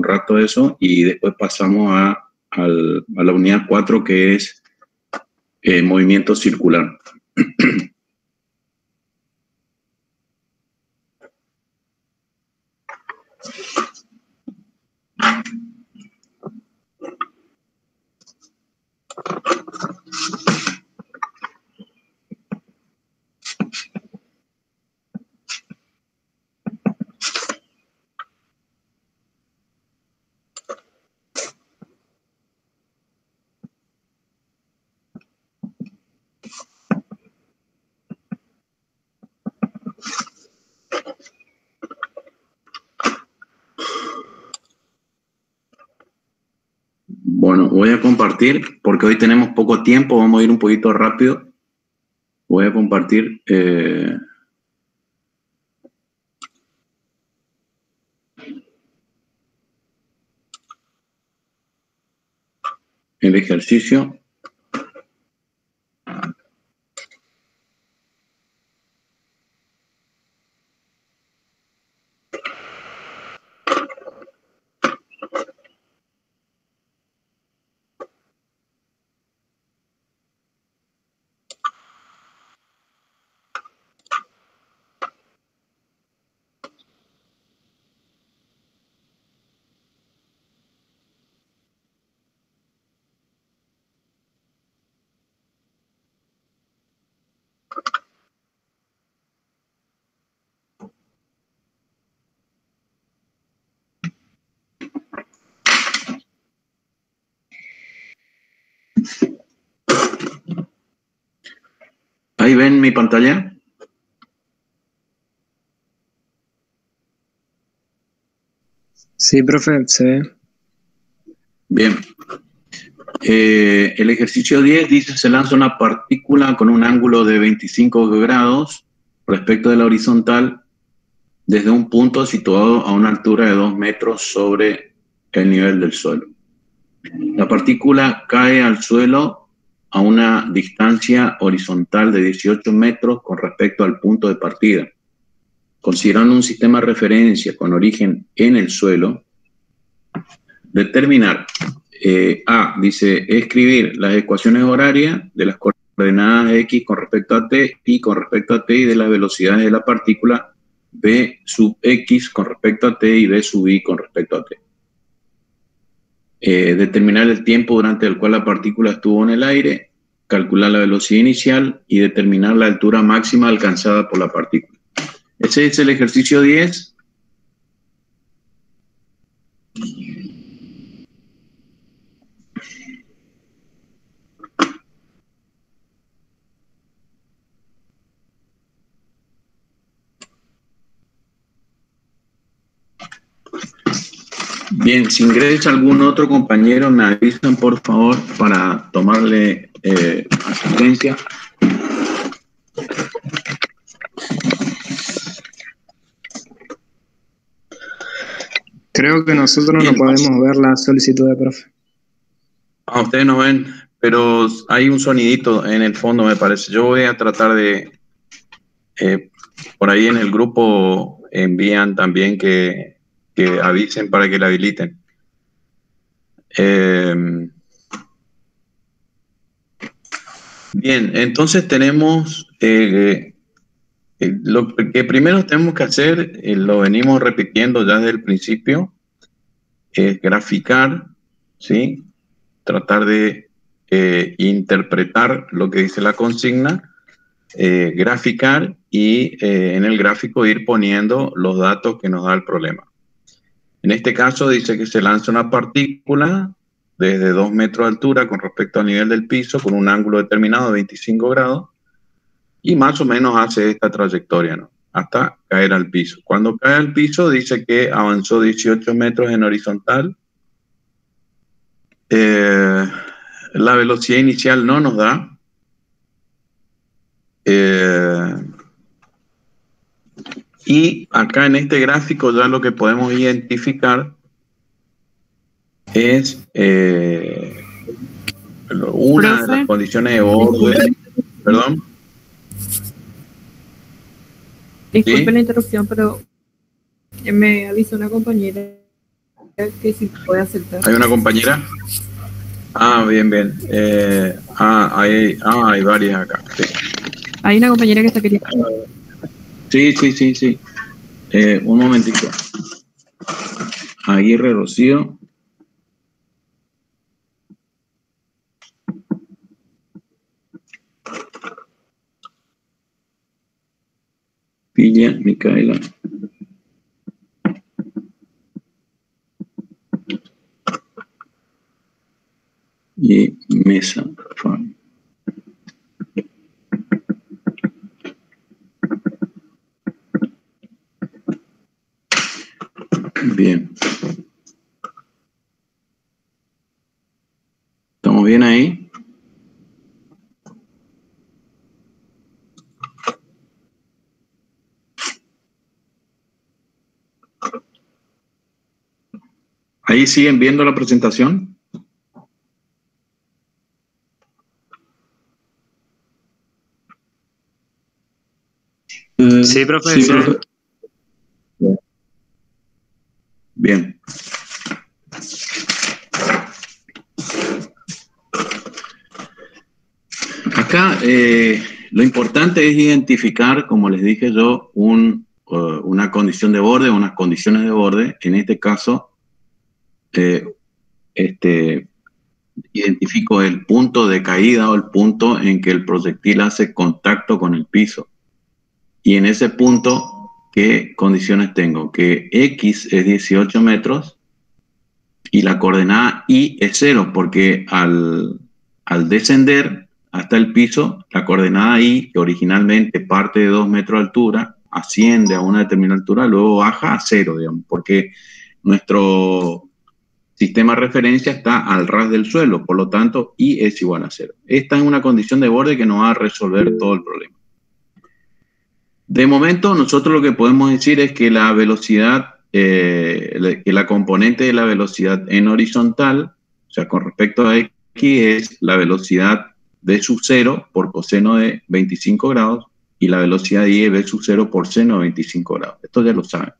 un rato eso y después pasamos a la unidad 4, que es movimiento circular. Bueno, voy a compartir, porque hoy tenemos poco tiempo, vamos a ir un poquito rápido. Voy a compartir el ejercicio. ¿Ahí ven mi pantalla? Sí, profe, se ve. Bien. El ejercicio 10 dice: se lanza una partícula con un ángulo de 25 grados respecto de la horizontal desde un punto situado a una altura de 2 metros sobre el nivel del suelo. La partícula cae al suelo a una distancia horizontal de 18 metros con respecto al punto de partida. Considerando un sistema de referencia con origen en el suelo, determinar, A, dice, escribir las ecuaciones horarias de las coordenadas X con respecto a T, Y con respecto a T, y de las velocidades de la partícula B sub X con respecto a T y B sub Y con respecto a T. Determinar el tiempo durante el cual la partícula estuvo en el aire, calcular la velocidad inicial y determinar la altura máxima alcanzada por la partícula. Ese es el ejercicio 10. Bien, si ingresa algún otro compañero, me avisan por favor para tomarle asistencia. Creo que nosotros no podemos ver la solicitud de profe. Ah, ustedes no ven, pero hay un sonidito en el fondo, me parece. Yo voy a tratar de... por ahí en el grupo envían también que avisen para que la habiliten. Bien, entonces tenemos... lo que primero tenemos que hacer, lo venimos repitiendo ya desde el principio, es graficar, ¿sí? Tratar de interpretar lo que dice la consigna, graficar y en el gráfico ir poniendo los datos que nos da el problema. En este caso dice que se lanza una partícula desde 2 metros de altura con respecto al nivel del piso con un ángulo determinado de 25 grados y más o menos hace esta trayectoria, ¿no? Hasta caer al piso. Cuando cae al piso dice que avanzó 18 metros en horizontal. La velocidad inicial no nos da. Y acá en este gráfico ya lo que podemos identificar es una de las condiciones de orden. Perdón. Disculpe ¿Sí? la interrupción, pero me avisó una compañera Que si puede aceptar. ¿Hay una compañera? Ah, bien, bien. Hay varias acá. Sí, Hay una compañera que está queriendo. sí. Un momentito. Aguirre Rocío. Villa Micaela. Y Mesa Farm. Bien. ¿Estamos bien ahí? ¿Ahí siguen viendo la presentación? Sí, profe. Sí, profe. Bien. Acá lo importante es identificar, como les dije yo, una condición de borde, unas condiciones de borde. En este caso, identifico el punto de caída o el punto en que el proyectil hace contacto con el piso. Y en ese punto, ¿qué condiciones tengo? Que X es 18 metros y la coordenada Y es 0, porque al descender hasta el piso, la coordenada Y, que originalmente parte de 2 metros de altura, asciende a una determinada altura, luego baja a 0, digamos, porque nuestro sistema de referencia está al ras del suelo, por lo tanto, Y es igual a 0. Esta es una condición de borde que nos va a resolver todo el problema. De momento, nosotros lo que podemos decir es que la velocidad, que la componente de la velocidad en horizontal, o sea, con respecto a X, es la velocidad V sub 0 por coseno de 25 grados y la velocidad Y es V sub 0 por seno de 25 grados. Esto ya lo saben.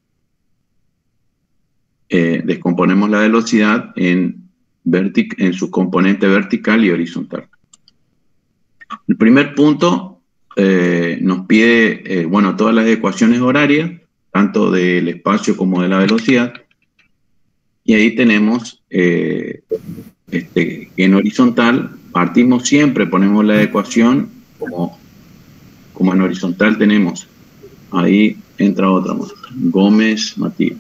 Descomponemos la velocidad en su componente vertical y horizontal. El primer punto nos pide, todas las ecuaciones horarias, tanto del espacio como de la velocidad, y ahí tenemos en horizontal, partimos siempre, ponemos la ecuación como en horizontal tenemos, ahí entra otra más, Gómez Matías.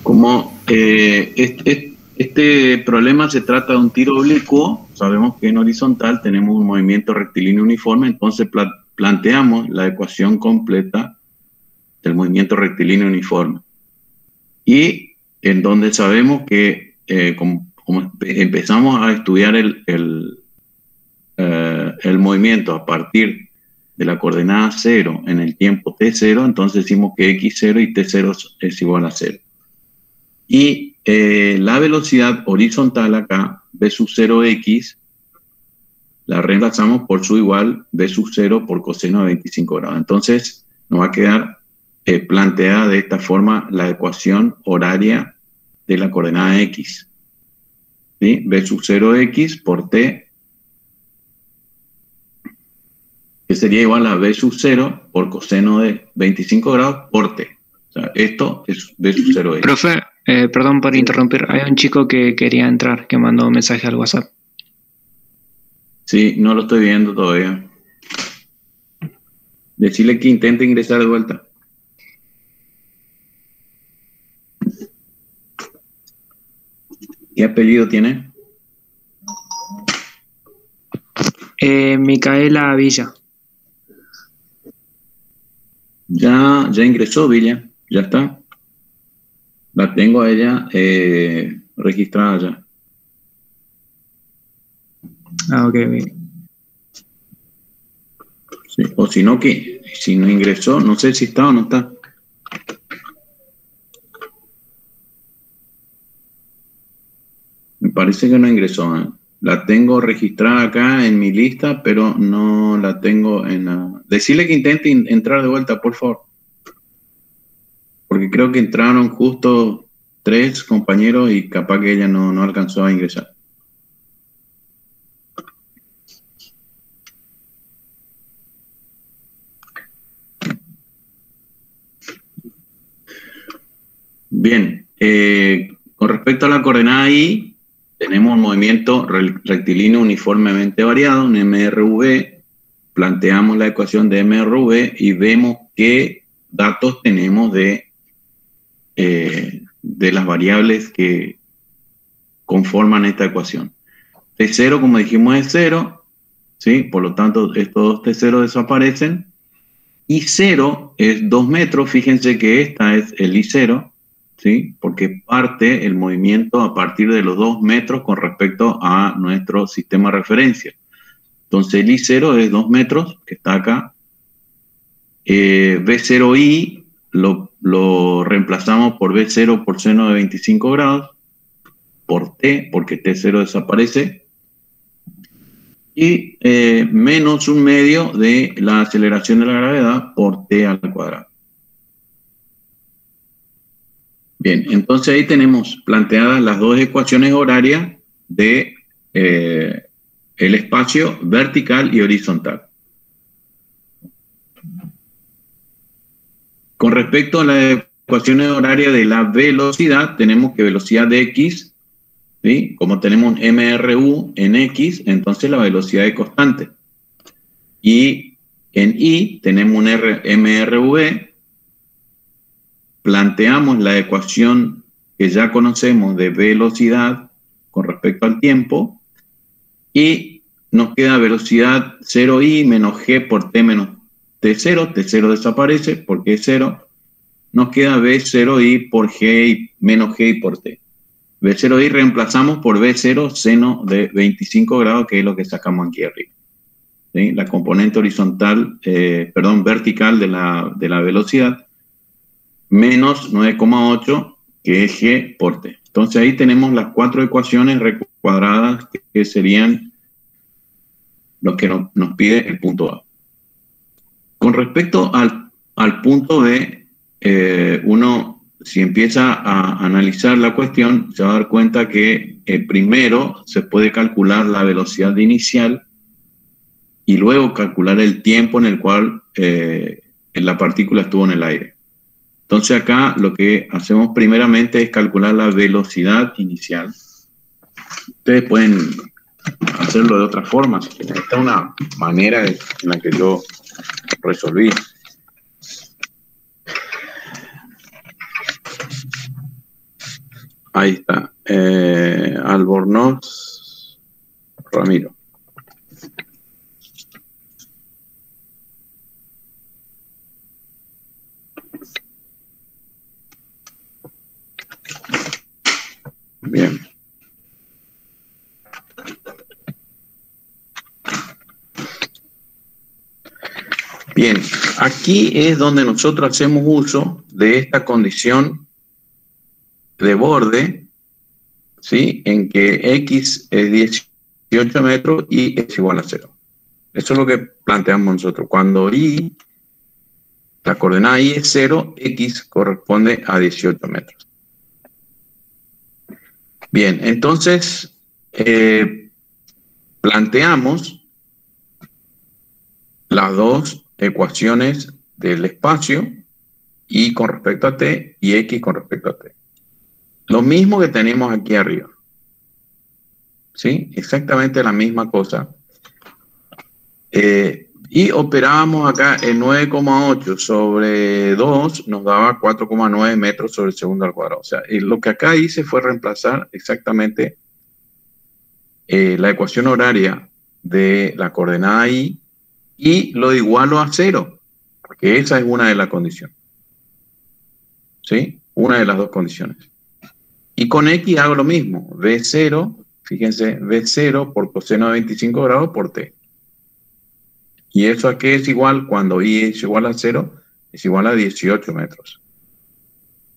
Como este problema se trata de un tiro oblicuo, sabemos que en horizontal tenemos un movimiento rectilíneo uniforme, entonces planteamos la ecuación completa del movimiento rectilíneo uniforme. Y en donde sabemos que, como empezamos a estudiar el movimiento a partir de la coordenada 0 en el tiempo t0, entonces decimos que x0 y t0 es igual a 0. Y la velocidad horizontal acá, v sub 0x, la reemplazamos por su igual v sub 0 por coseno de 25 grados. Entonces nos va a quedar planteada de esta forma la ecuación horaria de la coordenada x. ¿Sí? V sub 0x por t, que sería igual a v sub 0 por coseno de 25 grados por t. O sea, esto es v sub 0x. Profe, perdón por interrumpir. Hay un chico que quería entrar, que mandó un mensaje al WhatsApp. Sí, no lo estoy viendo todavía. Decirle que intente ingresar de vuelta. ¿Qué apellido tiene? Micaela Villa. Ya ingresó Villa, ya está. La tengo a ella registrada ya. Ah, ok, bien. Sí, o si no, que si no ingresó, no sé si está o no está. Me parece que no ingresó, ¿eh? La tengo registrada acá en mi lista, pero no la tengo en la... Decirle que intente entrar de vuelta, por favor. Porque creo que entraron justo 3 compañeros y capaz que ella no alcanzó a ingresar. Bien, con respecto a la coordenada I, tenemos un movimiento rectilíneo uniformemente variado, un MRV, planteamos la ecuación de MRV y vemos qué datos tenemos de las variables que conforman esta ecuación. T0, como dijimos, es 0, ¿sí? Por lo tanto, estos dos T0 desaparecen. I0 es 2 metros, fíjense que esta es el I0, ¿sí? Porque parte el movimiento a partir de los 2 metros con respecto a nuestro sistema de referencia. Entonces el I0 es 2 metros, que está acá. B0I lo reemplazamos por B0 por seno de 25 grados, por T, porque T0 desaparece, y menos 1/2 de la aceleración de la gravedad por T al cuadrado. Bien, entonces ahí tenemos planteadas las dos ecuaciones horarias de el espacio vertical y horizontal. Con respecto a las ecuaciones horarias de la velocidad, tenemos que velocidad de X, ¿sí? Como tenemos un MRU en X, entonces la velocidad es constante. Y en Y tenemos un MRV, planteamos la ecuación que ya conocemos de velocidad con respecto al tiempo, y nos queda velocidad 0I menos G por T menos T0, T0 desaparece porque es 0, nos queda B0I por G menos G por T. B0I reemplazamos por B0 seno de 25 grados, que es lo que sacamos aquí arriba, ¿sí? La componente horizontal, vertical de la velocidad, menos 9,8, que es G por T. Entonces ahí tenemos las 4 ecuaciones recuadradas que serían lo que nos pide el punto A. Con respecto al punto B, uno, si empieza a analizar la cuestión, se va a dar cuenta que primero se puede calcular la velocidad inicial y luego calcular el tiempo en el cual la partícula estuvo en el aire. Entonces acá lo que hacemos primeramente es calcular la velocidad inicial. Ustedes pueden hacerlo de otra forma. Esta es una manera en la que yo resolví. Ahí está. Albornoz Ramiro. Bien. Bien, aquí es donde nosotros hacemos uso de esta condición de borde, ¿sí? En que X es 18 metros y es igual a 0. Eso es lo que planteamos nosotros. Cuando Y, la coordenada Y es 0, X corresponde a 18 metros. Bien, entonces planteamos las dos ecuaciones del espacio, Y con respecto a T y X con respecto a T. Lo mismo que tenemos aquí arriba. ¿Sí? Exactamente la misma cosa. Y operábamos acá el 9,8 sobre 2 nos daba 4,9 metros sobre el segundo al cuadrado. O sea, lo que acá hice fue reemplazar exactamente la ecuación horaria de la coordenada Y y lo igualo a 0, porque esa es una de las condiciones. ¿Sí? Una de las dos condiciones. Y con X hago lo mismo. V0, fíjense, V0 por coseno de 25 grados por T. ¿Y eso a qué es igual cuando I es igual a 0? Es igual a 18 metros.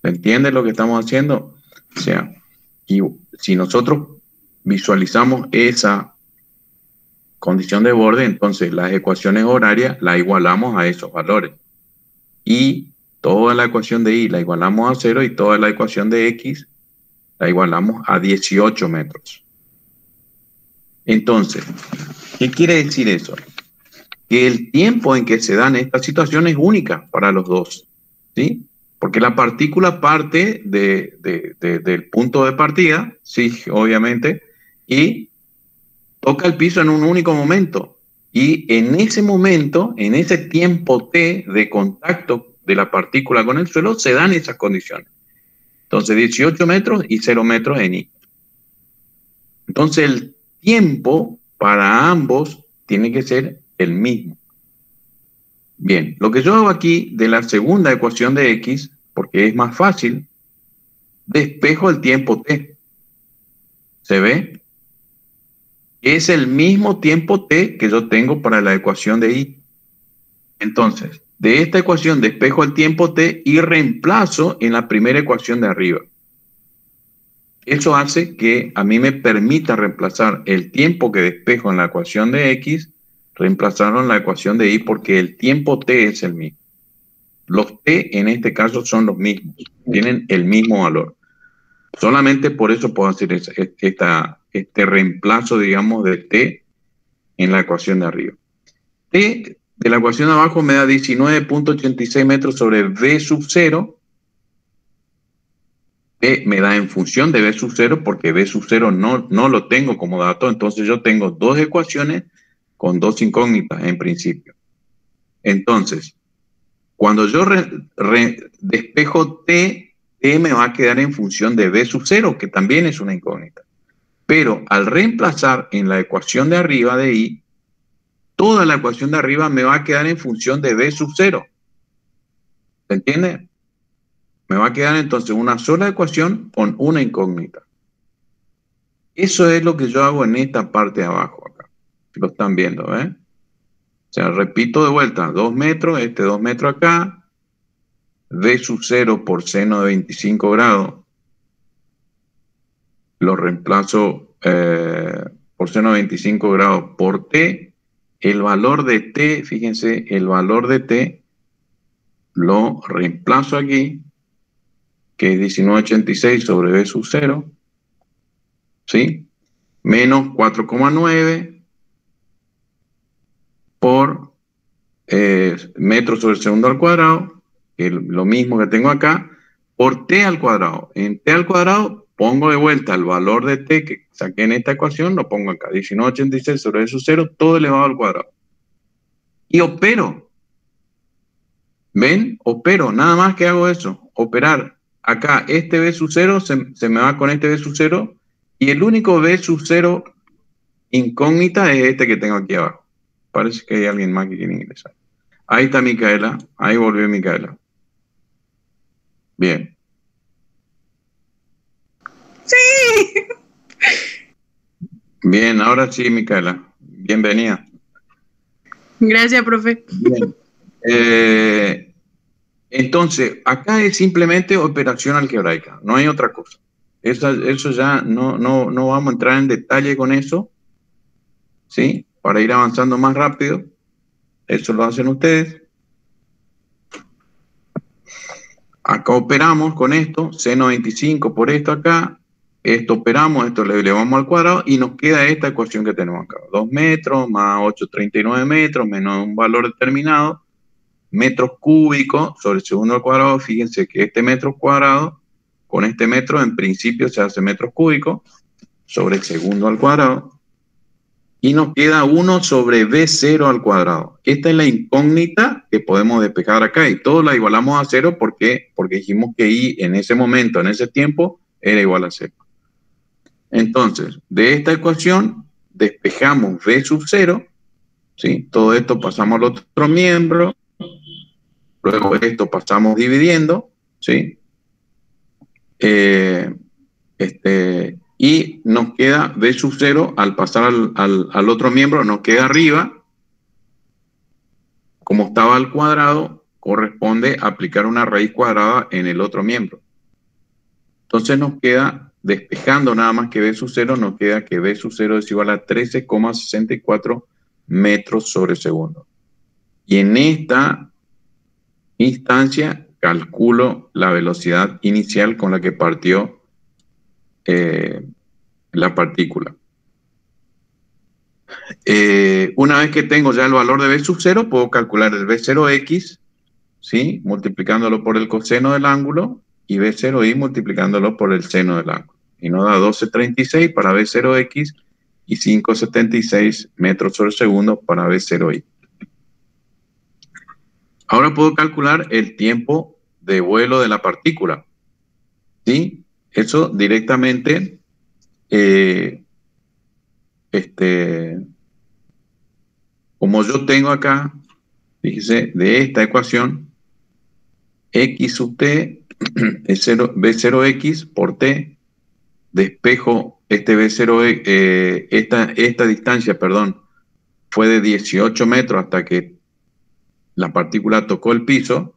¿Se entiende lo que estamos haciendo? O sea, y si nosotros visualizamos esa condición de borde, entonces las ecuaciones horarias las igualamos a esos valores. Y toda la ecuación de I la igualamos a 0 y toda la ecuación de X la igualamos a 18 metros. Entonces, ¿qué quiere decir eso? Que el tiempo en que se dan estas situaciones es única para los dos, ¿sí? Porque la partícula parte del punto de partida, sí, obviamente, y toca el piso en un único momento. Y en ese momento, en ese tiempo T de contacto de la partícula con el suelo, se dan esas condiciones. Entonces, 18 metros y 0 metros en I. Entonces, el tiempo para ambos tiene que ser el mismo. Bien, lo que yo hago aquí de la segunda ecuación de X, porque es más fácil, despejo el tiempo T. ¿Se ve? Es el mismo tiempo T que yo tengo para la ecuación de I. Entonces, de esta ecuación despejo el tiempo T y reemplazo en la primera ecuación de arriba. Eso hace que a mí me permita reemplazar el tiempo que despejo en la ecuación de X, reemplazarlo en la ecuación de Y, porque el tiempo T es el mismo. Los T en este caso son los mismos, tienen el mismo valor. Solamente por eso puedo hacer este reemplazo, digamos, de T en la ecuación de arriba. T de la ecuación de abajo me da 19.86 metros sobre V sub 0. T me da en función de V sub 0 porque V sub 0 no lo tengo como dato. Entonces yo tengo dos ecuaciones con dos incógnitas en principio. Entonces, cuando yo despejo T, T me va a quedar en función de V sub 0, que también es una incógnita. Pero al reemplazar en la ecuación de arriba de I, toda la ecuación de arriba me va a quedar en función de V sub 0. ¿Se entiende? Me va a quedar entonces una sola ecuación con una incógnita. Eso es lo que yo hago en esta parte de abajo acá. Lo están viendo, ¿eh? O sea, repito de vuelta, 2 metros, 2 metros acá, V sub 0 por seno de 25 grados, lo reemplazo por seno de 25 grados por T. El valor de T, fíjense, el valor de T lo reemplazo aquí, que es 19.86 sobre V sub 0, ¿sí? Menos 4,9 por metros sobre segundo al cuadrado, que es lo mismo que tengo acá, por T al cuadrado. En T al cuadrado pongo de vuelta el valor de T que saqué en esta ecuación, lo pongo acá, 19.86 sobre V sub 0, todo elevado al cuadrado. Y opero. ¿Ven? Opero, nada más que hago eso, operar. Acá este V sub 0 se me va con este V sub 0 y el único V sub 0 incógnita es este que tengo aquí abajo. Parece que hay alguien más que quiere ingresar. Ahí está Micaela, ahí volvió Micaela. Bien. Sí. Bien, ahora sí, Micaela. Bienvenida. Gracias, profe. Bien. Entonces, acá es simplemente operación algebraica, no hay otra cosa. Eso ya no vamos a entrar en detalle con eso, ¿sí? Para ir avanzando más rápido. Eso lo hacen ustedes. Acá operamos con esto, seno 25 por esto acá. Esto operamos, esto le elevamos al cuadrado y nos queda esta ecuación que tenemos acá. 2 metros más 8,39 metros menos un valor determinado. Metros cúbicos sobre el segundo al cuadrado. Fíjense que este metro cuadrado con este metro en principio se hace metros cúbicos sobre el segundo al cuadrado. Y nos queda 1 sobre V0 al cuadrado. Esta es la incógnita que podemos despejar acá y todo la igualamos a 0 porque dijimos que I en ese momento, en ese tiempo, era igual a 0. Entonces, de esta ecuación despejamos V sub 0, ¿sí? Todo esto pasamos al otro miembro, luego esto pasamos dividiendo, ¿sí? Y nos queda V sub 0, al pasar al otro miembro, nos queda arriba, Como estaba al cuadrado, corresponde aplicar una raíz cuadrada en el otro miembro. Entonces nos queda, despejando nada más que B sub 0, nos queda que B sub 0 es igual a 13,64 metros sobre segundo. Y en esta instancia calculo la velocidad inicial con la que partió la partícula. Una vez que tengo ya el valor de B sub 0, puedo calcular el B0x, ¿sí? Multiplicándolo por el coseno del ángulo, y B0y multiplicándolo por el seno del ángulo. Y nos da 12,36 para B0x y 5,76 metros sobre segundo para B0y. Ahora puedo calcular el tiempo de vuelo de la partícula, ¿sí? Eso directamente, como yo tengo acá, fíjese, de esta ecuación, x sub t es B0x por t, despejo este B0, esta distancia, perdón, fue de 18 metros hasta que la partícula tocó el piso.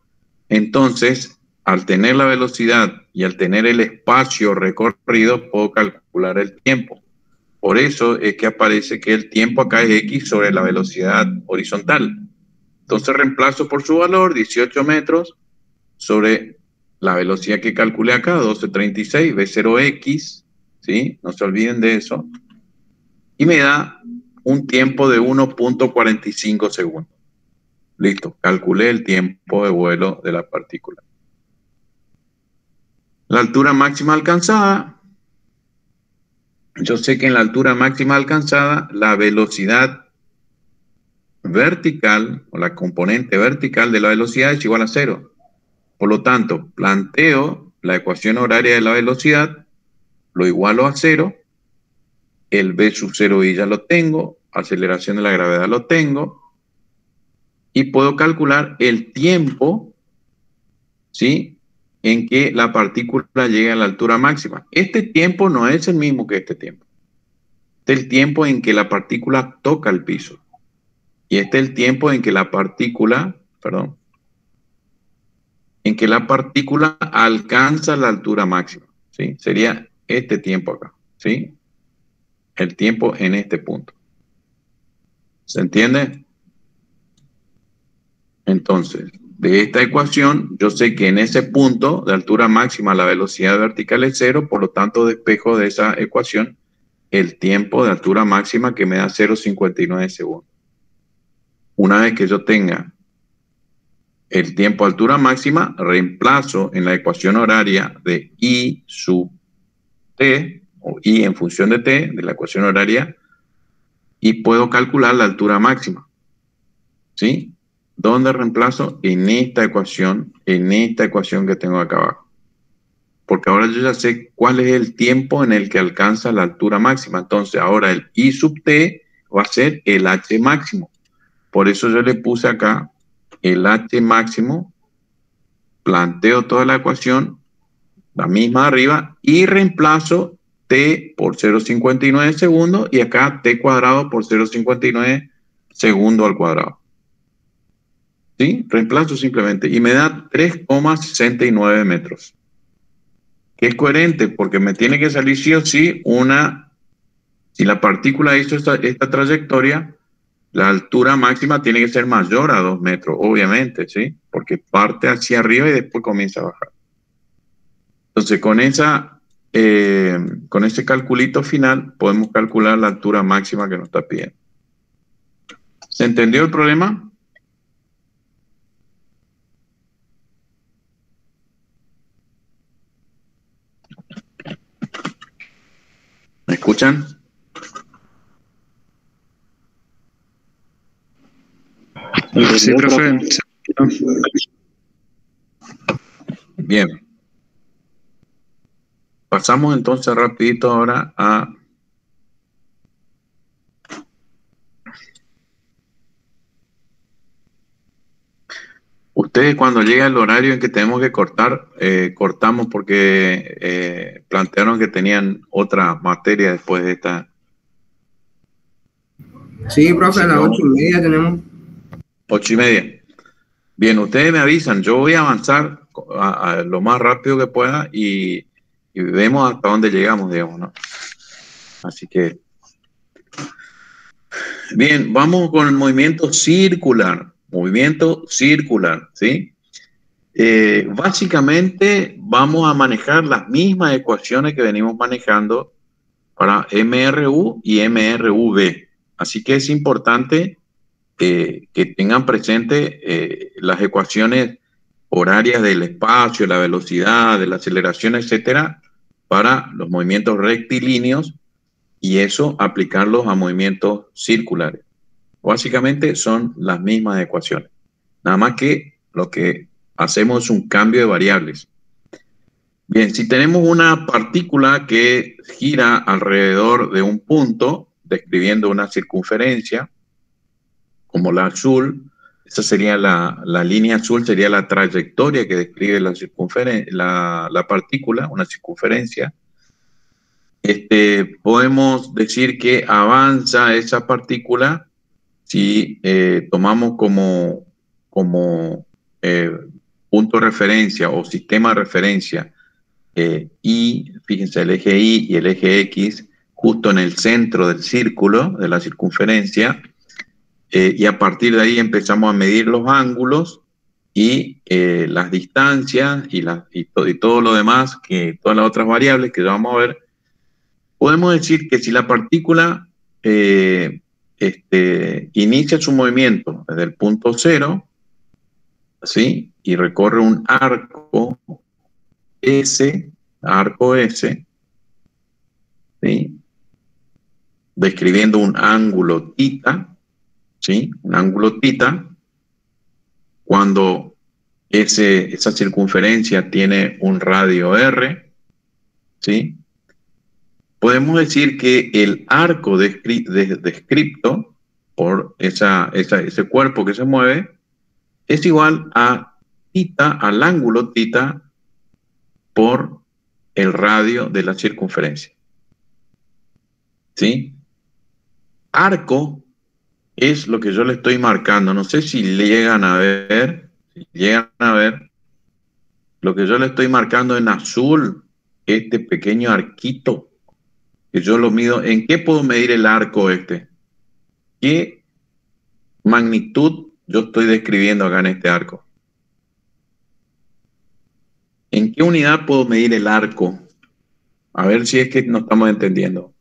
Entonces, al tener la velocidad y al tener el espacio recorrido, puedo calcular el tiempo. Por eso es que aparece que el tiempo acá es x sobre la velocidad horizontal. Entonces reemplazo por su valor, 18 metros, sobre la velocidad que calculé acá, 12,36, B0x, ¿sí? No se olviden de eso. Y me da un tiempo de 1,45 segundos. Listo, calculé el tiempo de vuelo de la partícula. La altura máxima alcanzada. Yo sé que en la altura máxima alcanzada, la velocidad vertical, o la componente vertical de la velocidad es igual a 0. Por lo tanto, planteo la ecuación horaria de la velocidad, lo igualo a 0, el B sub 0i ya lo tengo, aceleración de la gravedad lo tengo, y puedo calcular el tiempo, ¿sí?, en que la partícula llega a la altura máxima. Este tiempo no es el mismo que este tiempo. Este es el tiempo en que la partícula toca el piso. Y este es el tiempo en que la partícula, en que la partícula alcanza la altura máxima, ¿sí? Sería este tiempo acá, ¿sí? El tiempo en este punto. ¿Se entiende? Entonces, de esta ecuación, yo sé que en ese punto de altura máxima la velocidad vertical es 0, por lo tanto despejo de esa ecuación el tiempo de altura máxima que me da 0,59 segundos. Una vez que yo tenga el tiempo de altura máxima, reemplazo en la ecuación horaria de I sub t, o I en función de t, de la ecuación horaria, y puedo calcular la altura máxima, ¿sí? ¿Dónde reemplazo? En esta ecuación que tengo acá abajo. Porque ahora yo ya sé cuál es el tiempo en el que alcanza la altura máxima. Entonces ahora el I sub t va a ser el H máximo. Por eso yo le puse acá el H máximo, planteo toda la ecuación, la misma arriba, y reemplazo t por 0,59 segundos y acá t cuadrado por 0,59 segundos al cuadrado. ¿Sí? Reemplazo simplemente y me da 3,69 metros. Que es coherente porque me tiene que salir sí o sí si la partícula hizo esta trayectoria, la altura máxima tiene que ser mayor a 2 metros, obviamente, ¿sí? Porque parte hacia arriba y después comienza a bajar. Entonces, con ese calculito final, podemos calcular la altura máxima que nos está pidiendo. ¿Se entendió el problema? ¿Me escuchan? Sí, profe. Bien. Pasamos entonces rapidito ahora a ustedes cuando llega el horario en que tenemos que cortar, cortamos porque plantearon que tenían otra materia después de esta. Sí, profe, a las 8:30 tenemos. 8:30. Bien, ustedes me avisan, yo voy a avanzar a lo más rápido que pueda y vemos hasta dónde llegamos, digamos, ¿no? Así que, bien, vamos con el movimiento circular, ¿sí? Básicamente vamos a manejar las mismas ecuaciones que venimos manejando para MRU y MRV. Así que es importante que tengan presente las ecuaciones horarias del espacio, la velocidad, de la aceleración, etcétera, para los movimientos rectilíneos y eso aplicarlos a movimientos circulares. Básicamente son las mismas ecuaciones. Nada más que lo que hacemos es un cambio de variables. Bien, si tenemos una partícula que gira alrededor de un punto, describiendo una circunferencia, como la azul, esa sería la línea azul, sería la trayectoria que describe la partícula, una circunferencia. Podemos decir que avanza esa partícula si tomamos como punto de referencia o sistema de referencia Y, fíjense, el eje Y y el eje X, justo en el centro del círculo, de la circunferencia, y a partir de ahí empezamos a medir los ángulos y las distancias y todo lo demás, todas las otras variables que ya vamos a ver. Podemos decir que si la partícula inicia su movimiento desde el punto cero, ¿sí? Y recorre un arco S, ¿sí? Describiendo un ángulo θ, ¿sí? Un ángulo θ, cuando esa circunferencia tiene un radio R, ¿sí? Podemos decir que el arco descripto por ese cuerpo que se mueve es igual a θ, al ángulo θ, por el radio de la circunferencia. ¿Sí? Arco es lo que yo le estoy marcando. No sé si llegan a ver, lo que yo le estoy marcando en azul, este pequeño arquito, que yo lo mido. ¿En qué puedo medir el arco este? ¿Qué magnitud yo estoy describiendo acá en este arco? ¿En qué unidad puedo medir el arco? A ver si es que no estamos entendiendo.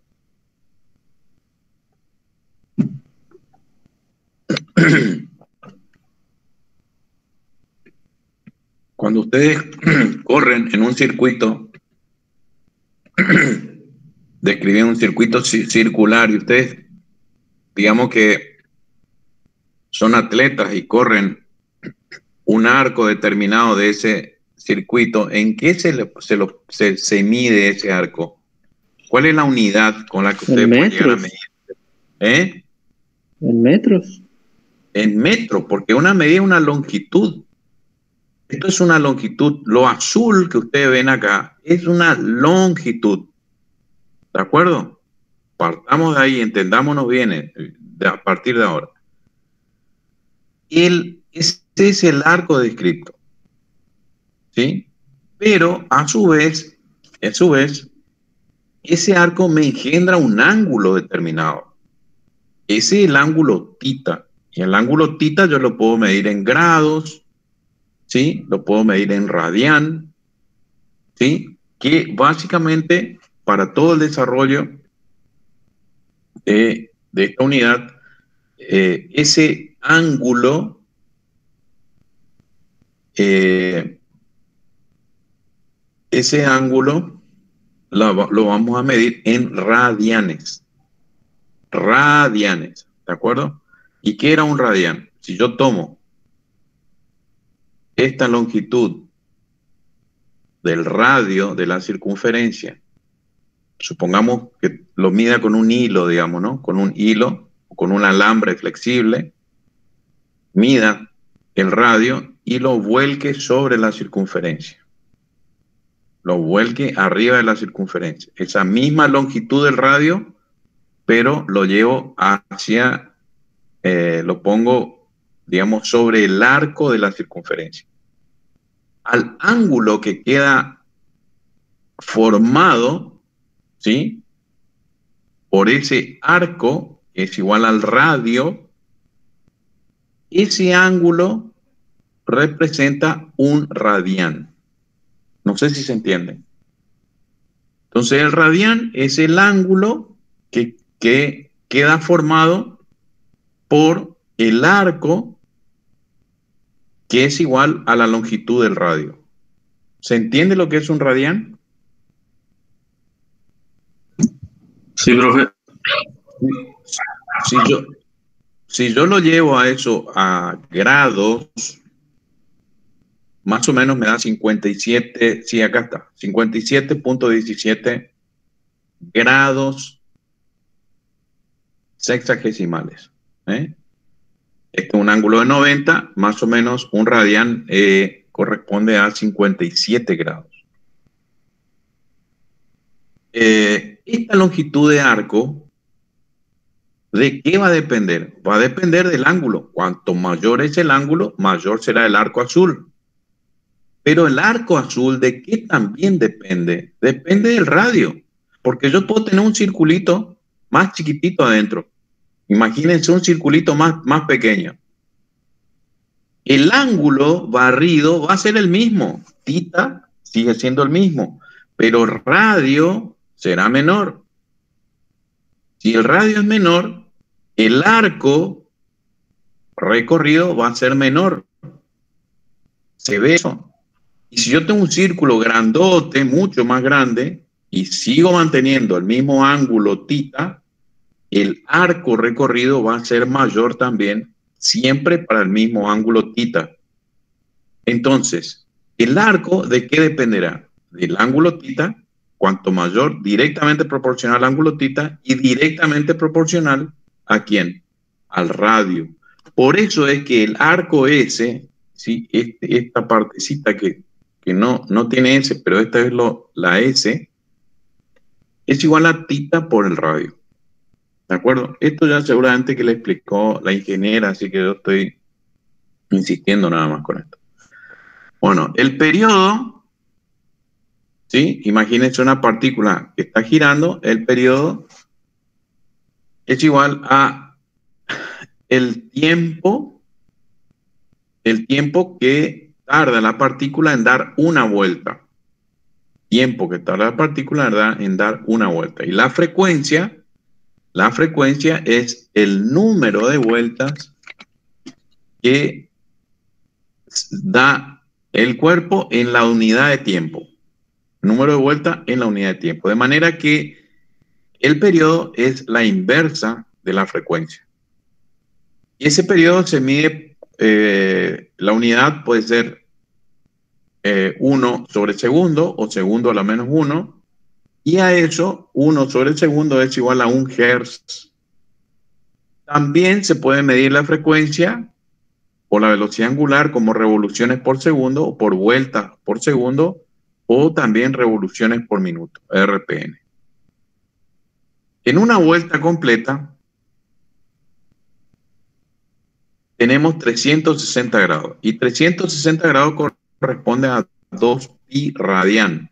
Cuando ustedes corren en un circuito, describen un circuito circular y ustedes, digamos que son atletas y corren un arco determinado de ese circuito, ¿en qué se mide ese arco? ¿Cuál es la unidad con la que ustedes pueden llegar a medir? En metros. En metros, porque una medida es una longitud. Esto es una longitud. Lo azul que ustedes ven acá es una longitud. ¿De acuerdo? Partamos de ahí, entendámonos bien a partir de ahora. Ese es el arco descrito. ¿Sí? Pero a su vez, ese arco me engendra un ángulo determinado. Ese es el ángulo θ. Y el ángulo θ yo lo puedo medir en grados, ¿sí? Lo puedo medir en radian, ¿sí? Que básicamente para todo el desarrollo de esta unidad, ese ángulo lo vamos a medir en radianes. Radianes, ¿de acuerdo? ¿Y qué era un radian? Si yo tomo esta longitud del radio de la circunferencia, supongamos que lo mida con un hilo, digamos, ¿no? Con un hilo o con un alambre flexible, mida el radio y lo vuelque sobre la circunferencia. Lo vuelque arriba de la circunferencia. Esa misma longitud del radio, pero lo llevo hacia, lo pongo digamos, sobre el arco de la circunferencia. Al ángulo que queda formado, ¿sí?, por ese arco, que es igual al radio, ese ángulo representa un radián. No sé si se entiende. Entonces, el radián es el ángulo que queda formado por el arco que es igual a la longitud del radio. ¿Se entiende lo que es un radián? Sí, profe. Si yo lo llevo a eso a grados, más o menos me da 57, sí, acá está, 57.17 grados sexagesimales. Este es un ángulo de 90, más o menos un radián corresponde a 57 grados. Esta longitud de arco, ¿de qué va a depender? Va a depender del ángulo. Cuanto mayor es el ángulo, mayor será el arco azul. Pero el arco azul, ¿de qué también depende? Depende del radio. Porque yo puedo tener un circulito más chiquitito adentro. Imagínense un circulito más pequeño. El ángulo barrido va a ser el mismo. Tita sigue siendo el mismo. Pero radio será menor. Si el radio es menor, el arco recorrido va a ser menor. Se ve eso. Y si yo tengo un círculo grandote, mucho más grande, y sigo manteniendo el mismo ángulo tita, el arco recorrido va a ser mayor también, siempre para el mismo ángulo tita. Entonces, ¿el arco de qué dependerá? Del ángulo tita, cuanto mayor, directamente proporcional al ángulo tita, y directamente proporcional ¿a quién? Al radio. Por eso es que el arco S, ¿sí?, esta partecita que no tiene S, pero esta es la S, es igual a tita por el radio. ¿De acuerdo? Esto ya seguramente que le explicó la ingeniera, así que yo estoy insistiendo nada más con esto. Bueno, el periodo, ¿sí? Imagínense una partícula que está girando, el periodo es igual a el tiempo que tarda la partícula en dar una vuelta. Tiempo que tarda la partícula en dar una vuelta. Y la frecuencia es el número de vueltas que da el cuerpo en la unidad de tiempo. Número de vueltas en la unidad de tiempo. De manera que el periodo es la inversa de la frecuencia. Y ese periodo se mide, la unidad puede ser 1 sobre segundo o segundo a la menos 1. Y a eso, 1 sobre el segundo es igual a 1 Hz. También se puede medir la frecuencia o la velocidad angular como revoluciones por segundo o por vueltas por segundo o también revoluciones por minuto, RPM. En una vuelta completa tenemos 360 grados y 360 grados corresponde a 2 pi radian.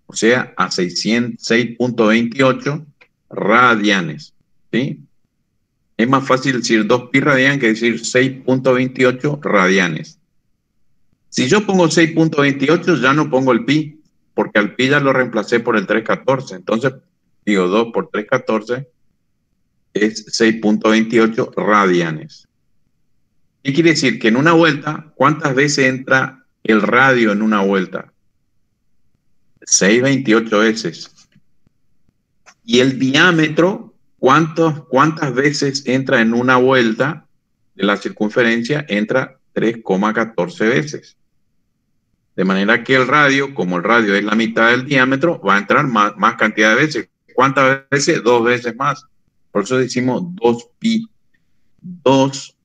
O sea, a 6.28 radianes, ¿sí? Es más fácil decir 2 pi radian que decir 6.28 radianes. Si yo pongo 6.28, ya no pongo el pi, porque al pi ya lo reemplacé por el 314. Entonces, digo 2 por 314 es 6.28 radianes. ¿Qué quiere decir? Que en una vuelta, ¿cuántas veces entra el radio en una vuelta? 628 veces. Y el diámetro, ¿cuántas veces entra en una vuelta de la circunferencia? Entra 3,14 veces. De manera que el radio, como el radio es la mitad del diámetro, va a entrar más cantidad de veces. ¿Cuántas veces? 2 veces más. Por eso decimos 2 pi. 2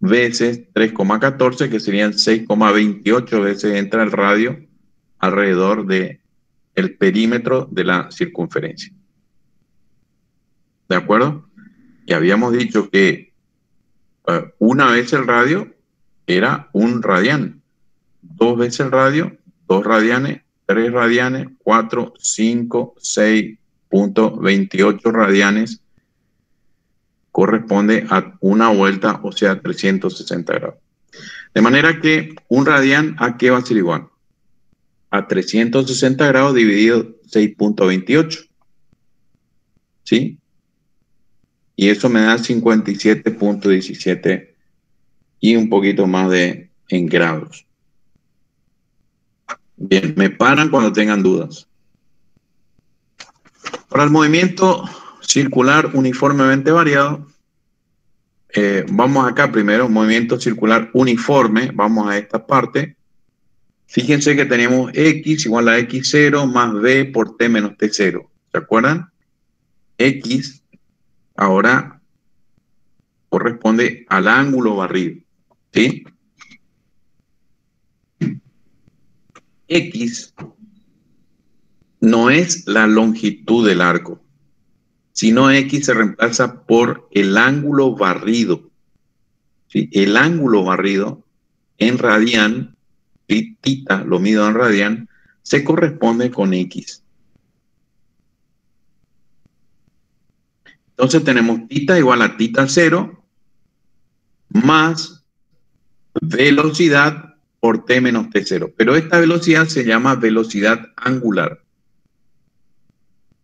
veces 3,14, que serían 6,28 veces entra el radio alrededor de el perímetro de la circunferencia. ¿De acuerdo? Y habíamos dicho que una vez el radio era 1 radián. 2 veces el radio, 2 radianes, 3 radianes, 4, 5, 6.28 radianes corresponde a una vuelta, o sea, 360 grados. De manera que 1 radián, ¿a qué va a ser igual? A 360 grados dividido 6.28. ¿Sí? Y eso me da 57.17 y un poquito más en grados. Bien, me paran cuando tengan dudas. Para el movimiento circular uniformemente variado, vamos acá primero, movimiento circular uniforme, vamos a esta parte. Fíjense que tenemos X igual a X0 más B por T menos T0. ¿Se acuerdan? X ahora corresponde al ángulo barrido, ¿sí? X no es la longitud del arco, sino X se reemplaza por el ángulo barrido, ¿sí? El ángulo barrido en radián, ¿sí? Tita, lo mido en radián, se corresponde con X. Entonces tenemos tita igual a tita 0 más velocidad por T menos T0. Pero esta velocidad se llama velocidad angular.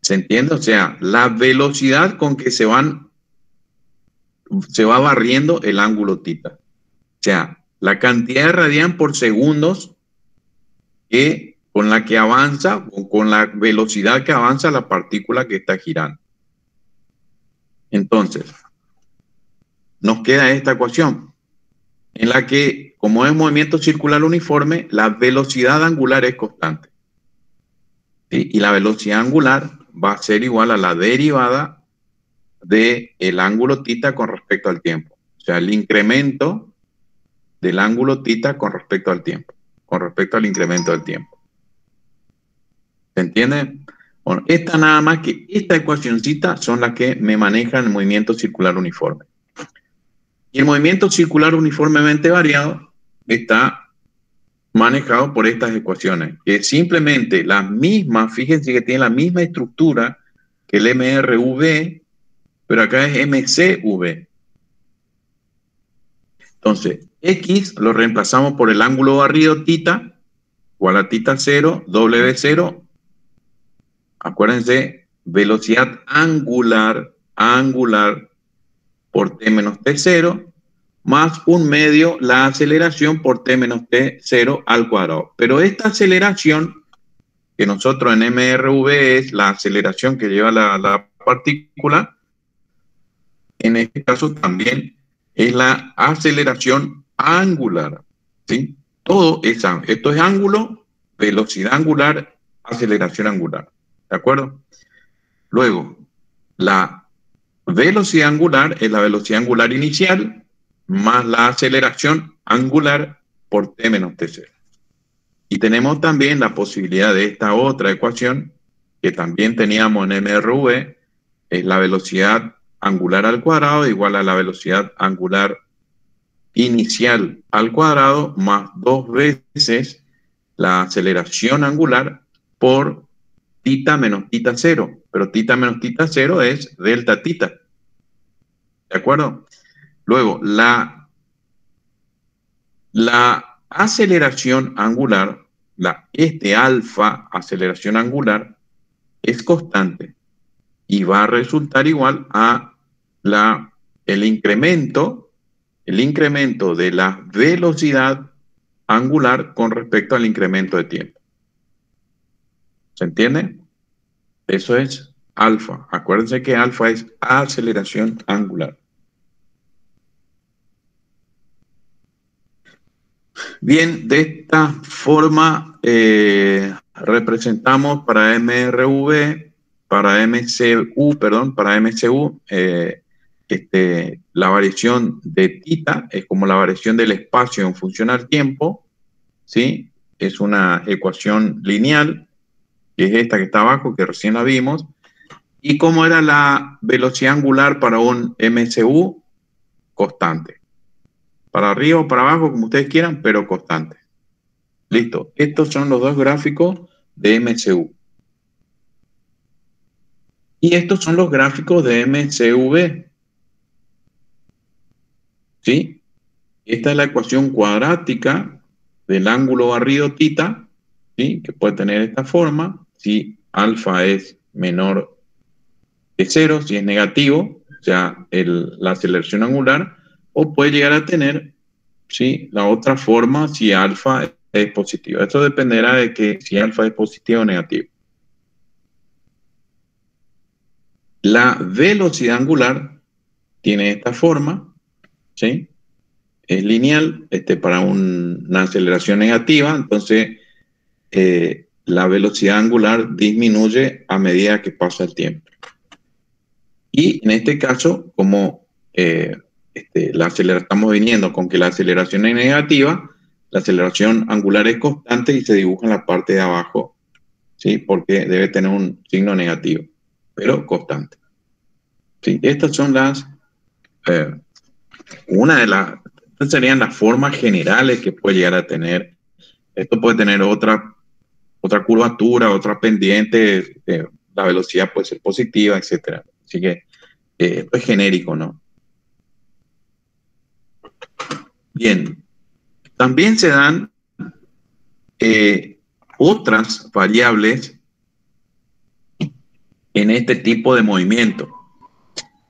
¿Se entiende? O sea, la velocidad con que se va barriendo el ángulo tita. O sea, la cantidad de radián por segundos con la que avanza, o con la velocidad que avanza la partícula que está girando. Entonces, nos queda esta ecuación, en la que, como es movimiento circular uniforme, la velocidad angular es constante. ¿Sí? Y la velocidad angular va a ser igual a la derivada del ángulo tita con respecto al tiempo. O sea, el incremento del ángulo tita con respecto al tiempo, con respecto al incremento del tiempo. ¿Se entiende? Bueno, esta nada más que esta ecuacioncita son las que me manejan el movimiento circular uniforme. Y el movimiento circular uniformemente variado está manejado por estas ecuaciones, que simplemente las mismas, fíjense que tienen la misma estructura que el MRV, pero acá es MCV. Entonces, X lo reemplazamos por el ángulo barrido tita, igual a tita 0, W0. Acuérdense, velocidad angular por T menos T0, más 1/2 la aceleración por T menos T0 al cuadrado. Pero esta aceleración, que nosotros en MRV es la aceleración que lleva la partícula, en este caso también es la aceleración angular, ¿sí? Todo es, esto es ángulo, velocidad angular, aceleración angular. ¿De acuerdo? Luego, la velocidad angular es la velocidad angular inicial más la aceleración angular por T menos T0. Y tenemos también la posibilidad de esta otra ecuación que también teníamos en MRV, es la velocidad angular al cuadrado igual a la velocidad angular inicial al cuadrado más 2 veces la aceleración angular por tita menos tita 0, pero tita menos tita 0 es delta tita. ¿De acuerdo? Luego, la aceleración angular, este alfa aceleración angular, es constante y va a resultar igual a el incremento de la velocidad angular con respecto al incremento de tiempo. ¿Se entiende? Eso es alfa. Acuérdense que alfa es aceleración angular. Bien, de esta forma representamos para MRV, para MCU, la variación de tita es como la variación del espacio en función al tiempo, ¿sí? Es una ecuación lineal, que es esta que está abajo, que recién la vimos. ¿Y cómo era la velocidad angular para un MCU? Constante. para arriba o para abajo, como ustedes quieran, pero constante. Listo. Estos son los dos gráficos de MCU. Y estos son los gráficos de MCV. ¿Sí? Esta es la ecuación cuadrática del ángulo barrido θ, ¿sí? Que puede tener esta forma. Si alfa es menor que 0, si es negativo, o sea, la aceleración angular, o puede llegar a tener, ¿sí?, la otra forma si alfa es positivo. Esto dependerá de que si alfa es positivo o negativo. La velocidad angular tiene esta forma, ¿sí? Es lineal, para una aceleración negativa, entonces la velocidad angular disminuye a medida que pasa el tiempo. Y en este caso, como estamos viniendo con que la aceleración es negativa, la aceleración angular es constante y se dibuja en la parte de abajo, ¿sí? Porque debe tener un signo negativo, pero constante. ¿Sí? Estas son estas serían las formas generales que puede llegar a tener. Esto puede tener otra curvatura, otra pendiente, la velocidad puede ser positiva, etcétera. Así que esto es genérico, ¿no? Bien. También se dan otras variables en este tipo de movimiento.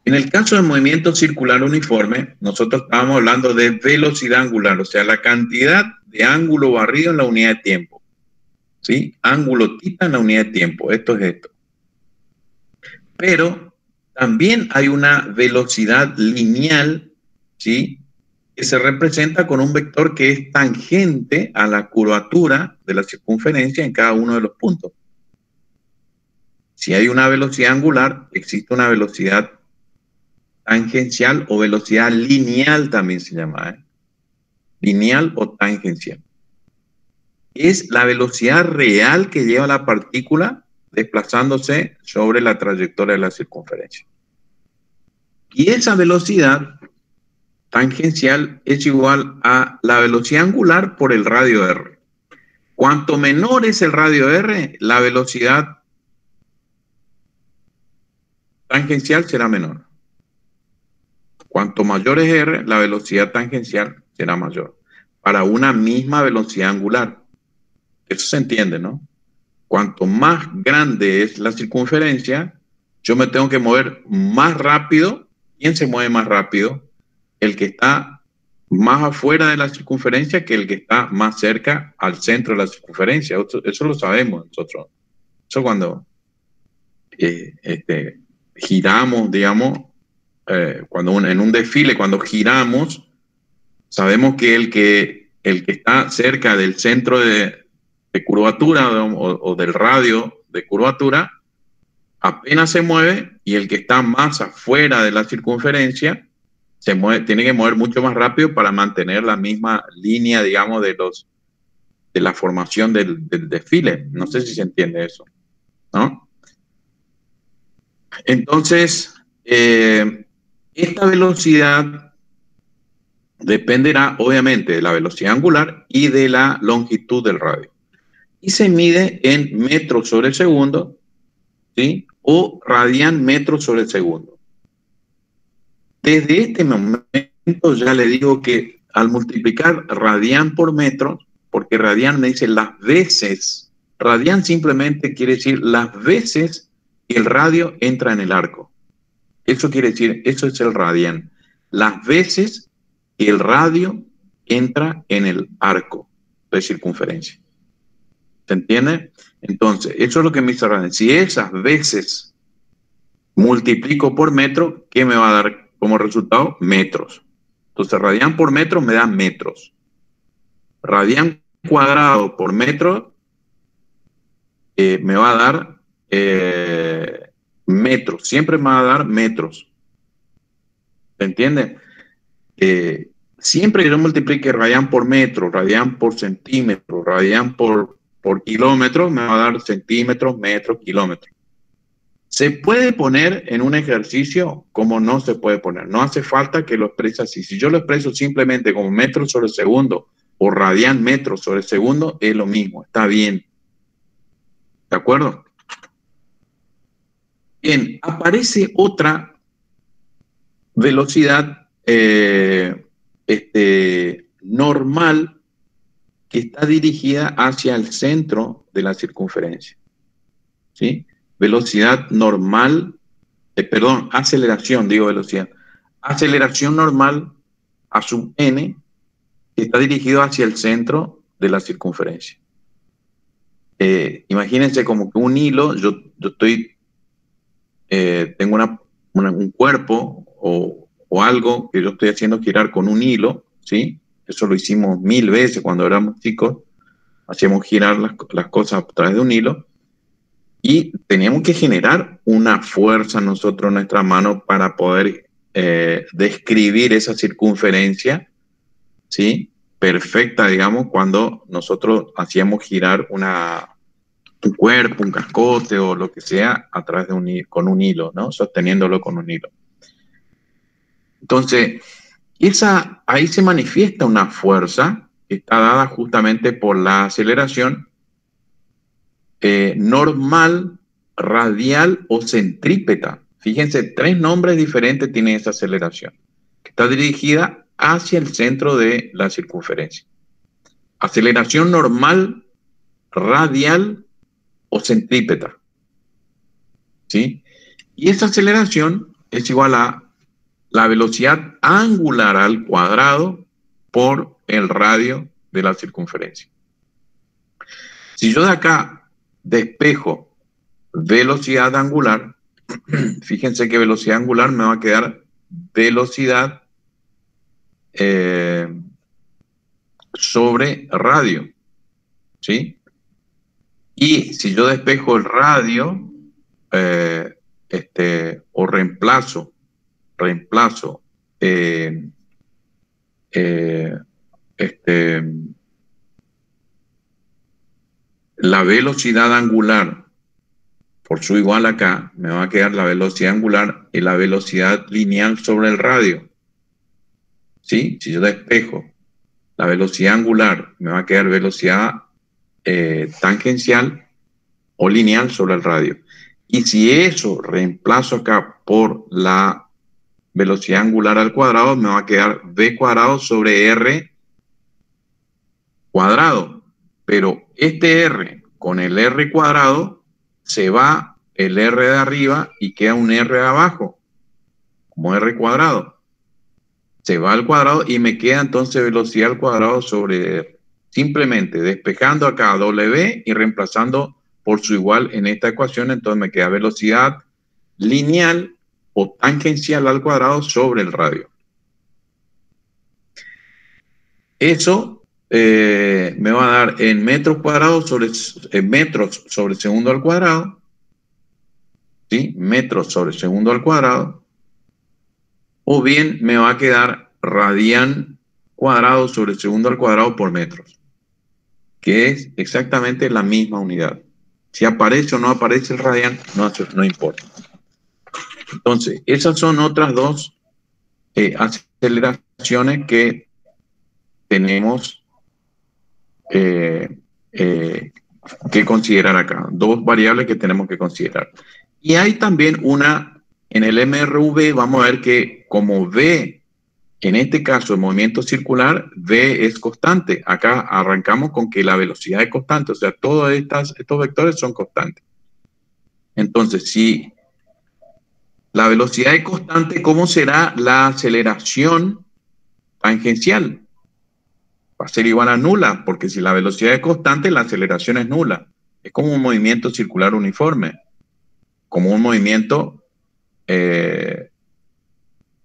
En el caso del movimiento circular uniforme, nosotros estábamos hablando de velocidad angular, o sea, la cantidad de ángulo barrido en la unidad de tiempo. ¿Sí? Ángulo θ en la unidad de tiempo. Esto es esto. Pero también hay una velocidad lineal, ¿sí?, que se representa con un vector que es tangente a la curvatura de la circunferencia en cada uno de los puntos. Si hay una velocidad angular, existe una velocidad tangencial o velocidad lineal también se llama, lineal o tangencial. Es la velocidad real que lleva la partícula desplazándose sobre la trayectoria de la circunferencia. Y esa velocidad tangencial es igual a la velocidad angular por el radio r. Cuanto menor es el radio r, la velocidad tangencial será menor. Cuanto mayor es r, la velocidad tangencial será mayor. Para una misma velocidad angular. Eso se entiende, ¿no? Cuanto más grande es la circunferencia, yo me tengo que mover más rápido. ¿Quién se mueve más rápido? El que está más afuera de la circunferencia que el que está más cerca al centro de la circunferencia. Eso lo sabemos nosotros. Eso cuando giramos, digamos, en un desfile, cuando giramos, sabemos que el que está cerca del centro de curvatura o del radio de curvatura apenas se mueve, y el que está más afuera de la circunferencia tiene que mover mucho más rápido para mantener la misma línea, digamos, de la formación del desfile. No sé si se entiende eso, ¿no? Entonces, esta velocidad dependerá obviamente de la velocidad angular y de la longitud del radio. Y se mide en metros sobre segundo, ¿sí?, o radian metros sobre segundo. Desde este momento ya le digo que al multiplicar radian por metros, porque radian me dice las veces, radian simplemente quiere decir las veces que el radio entra en el arco. Eso quiere decir, eso es el radian. Las veces que el radio entra en el arco de circunferencia. ¿Se entiende? Entonces, eso es lo que me dice radian. Si esas veces multiplico por metro, ¿qué me va a dar como resultado? Metros. Entonces, radian por metro me da metros. Radian cuadrado por metro me va a dar metros. Siempre me va a dar metros. ¿Se entiende? Siempre que yo multiplique radian por metro, radian por centímetro, radian por kilómetro, me va a dar centímetros, metros, kilómetros. ¿Se puede poner en un ejercicio como no se puede poner? No hace falta que lo exprese así. Si yo lo expreso simplemente como metros sobre segundo o radian metros sobre segundo, es lo mismo, está bien. ¿De acuerdo? Bien, aparece otra velocidad normal que está dirigida hacia el centro de la circunferencia. ¿Sí? Velocidad normal, aceleración, digo velocidad. Aceleración normal a sub n que está dirigido hacia el centro de la circunferencia. Imagínense como que un hilo, yo tengo un cuerpo o algo que yo estoy haciendo girar con un hilo, ¿sí? Eso lo hicimos 1000 veces cuando éramos chicos, hacíamos girar las cosas a través de un hilo y teníamos que generar una fuerza nosotros en nuestra mano para poder describir esa circunferencia, ¿sí? Perfecta, digamos, cuando nosotros hacíamos girar un cuerpo, un cascote o lo que sea a través de con un hilo, ¿no? Sosteniéndolo con un hilo. Entonces, ahí se manifiesta una fuerza que está dada justamente por la aceleración normal, radial o centrípeta. Fíjense, 3 nombres diferentes tiene esa aceleración, que está dirigida hacia el centro de la circunferencia. Aceleración normal, radial o centrípeta. ¿Sí? Y esa aceleración es igual a la velocidad angular al cuadrado por el radio de la circunferencia. Si yo de acá despejo velocidad angular, fíjense que velocidad angular me va a quedar velocidad sobre radio, ¿sí? Y si yo despejo el radio o reemplazo la velocidad angular por su igual acá, me va a quedar la velocidad angular y la velocidad lineal sobre el radio. ¿Sí? Si yo despejo la velocidad angular, me va a quedar velocidad tangencial o lineal sobre el radio. Y si eso reemplazo acá por la velocidad angular al cuadrado, me va a quedar v cuadrado sobre r cuadrado. Pero este r con el r cuadrado se va el r de arriba y queda un r de abajo, como r cuadrado. Se va al cuadrado y me queda entonces velocidad al cuadrado sobre r. Simplemente despejando acá w y reemplazando por su igual en esta ecuación, entonces me queda velocidad lineal o tangencial al cuadrado sobre el radio. Eso me va a dar en metros cuadrados metros sobre segundo al cuadrado, ¿sí? Metros sobre segundo al cuadrado, o bien me va a quedar radian cuadrado sobre segundo al cuadrado por metros, que es exactamente la misma unidad. Si aparece o no aparece el radian, no importa. Entonces, esas son otras dos aceleraciones que tenemos que considerar acá. Dos variables que tenemos que considerar. Y hay también una, en el MRV, vamos a ver que como V, en este caso el movimiento circular, V es constante. Acá arrancamos con que la velocidad es constante, o sea, todos estos vectores son constantes. Entonces, si la velocidad es constante, ¿cómo será la aceleración tangencial? Va a ser igual a nula, porque si la velocidad es constante, la aceleración es nula. Es como un movimiento circular uniforme, como un movimiento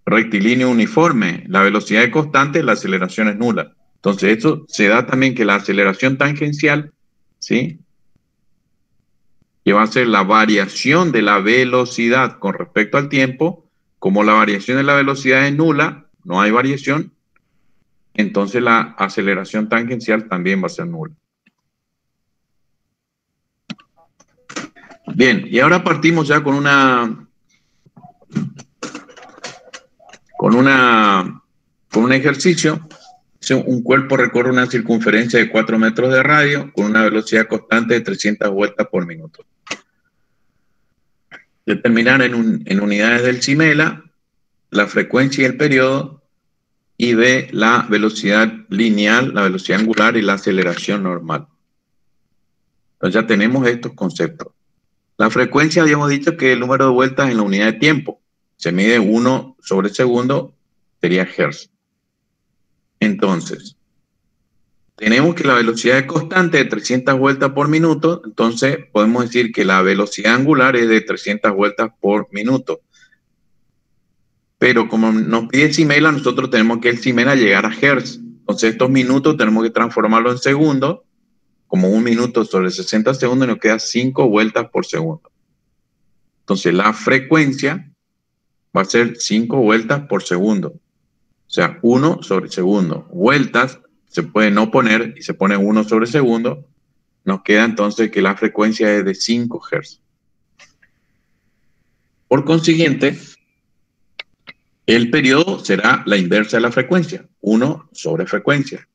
rectilíneo uniforme. La velocidad es constante, la aceleración es nula. Entonces, eso se da también que la aceleración tangencial, ¿sí?, que va a ser la variación de la velocidad con respecto al tiempo, como la variación de la velocidad es nula, no hay variación, entonces la aceleración tangencial también va a ser nula. Bien, y ahora partimos ya con un ejercicio. Un cuerpo recorre una circunferencia de 4 metros de radio con una velocidad constante de 300 vueltas por minuto. Determinar en unidades del CIMELA la frecuencia y el periodo, y B, la velocidad lineal, la velocidad angular y la aceleración normal. Entonces ya tenemos estos conceptos. La frecuencia, habíamos dicho que el número de vueltas en la unidad de tiempo se mide 1 sobre segundo, sería hertz. Entonces, tenemos que la velocidad es constante de 300 vueltas por minuto, entonces podemos decir que la velocidad angular es de 300 vueltas por minuto. Pero como nos pide CIMELA, nosotros tenemos que el CIMELA llegar a hertz. Entonces estos minutos tenemos que transformarlo en segundos, como 1 minuto sobre 60 segundos, y nos queda 5 vueltas por segundo. Entonces la frecuencia va a ser 5 vueltas por segundo. O sea, 1 sobre segundo. Vueltas se puede no poner y se pone 1 sobre segundo. Nos queda entonces que la frecuencia es de 5 Hz. Por consiguiente, el periodo será la inversa de la frecuencia, 1 sobre frecuencia.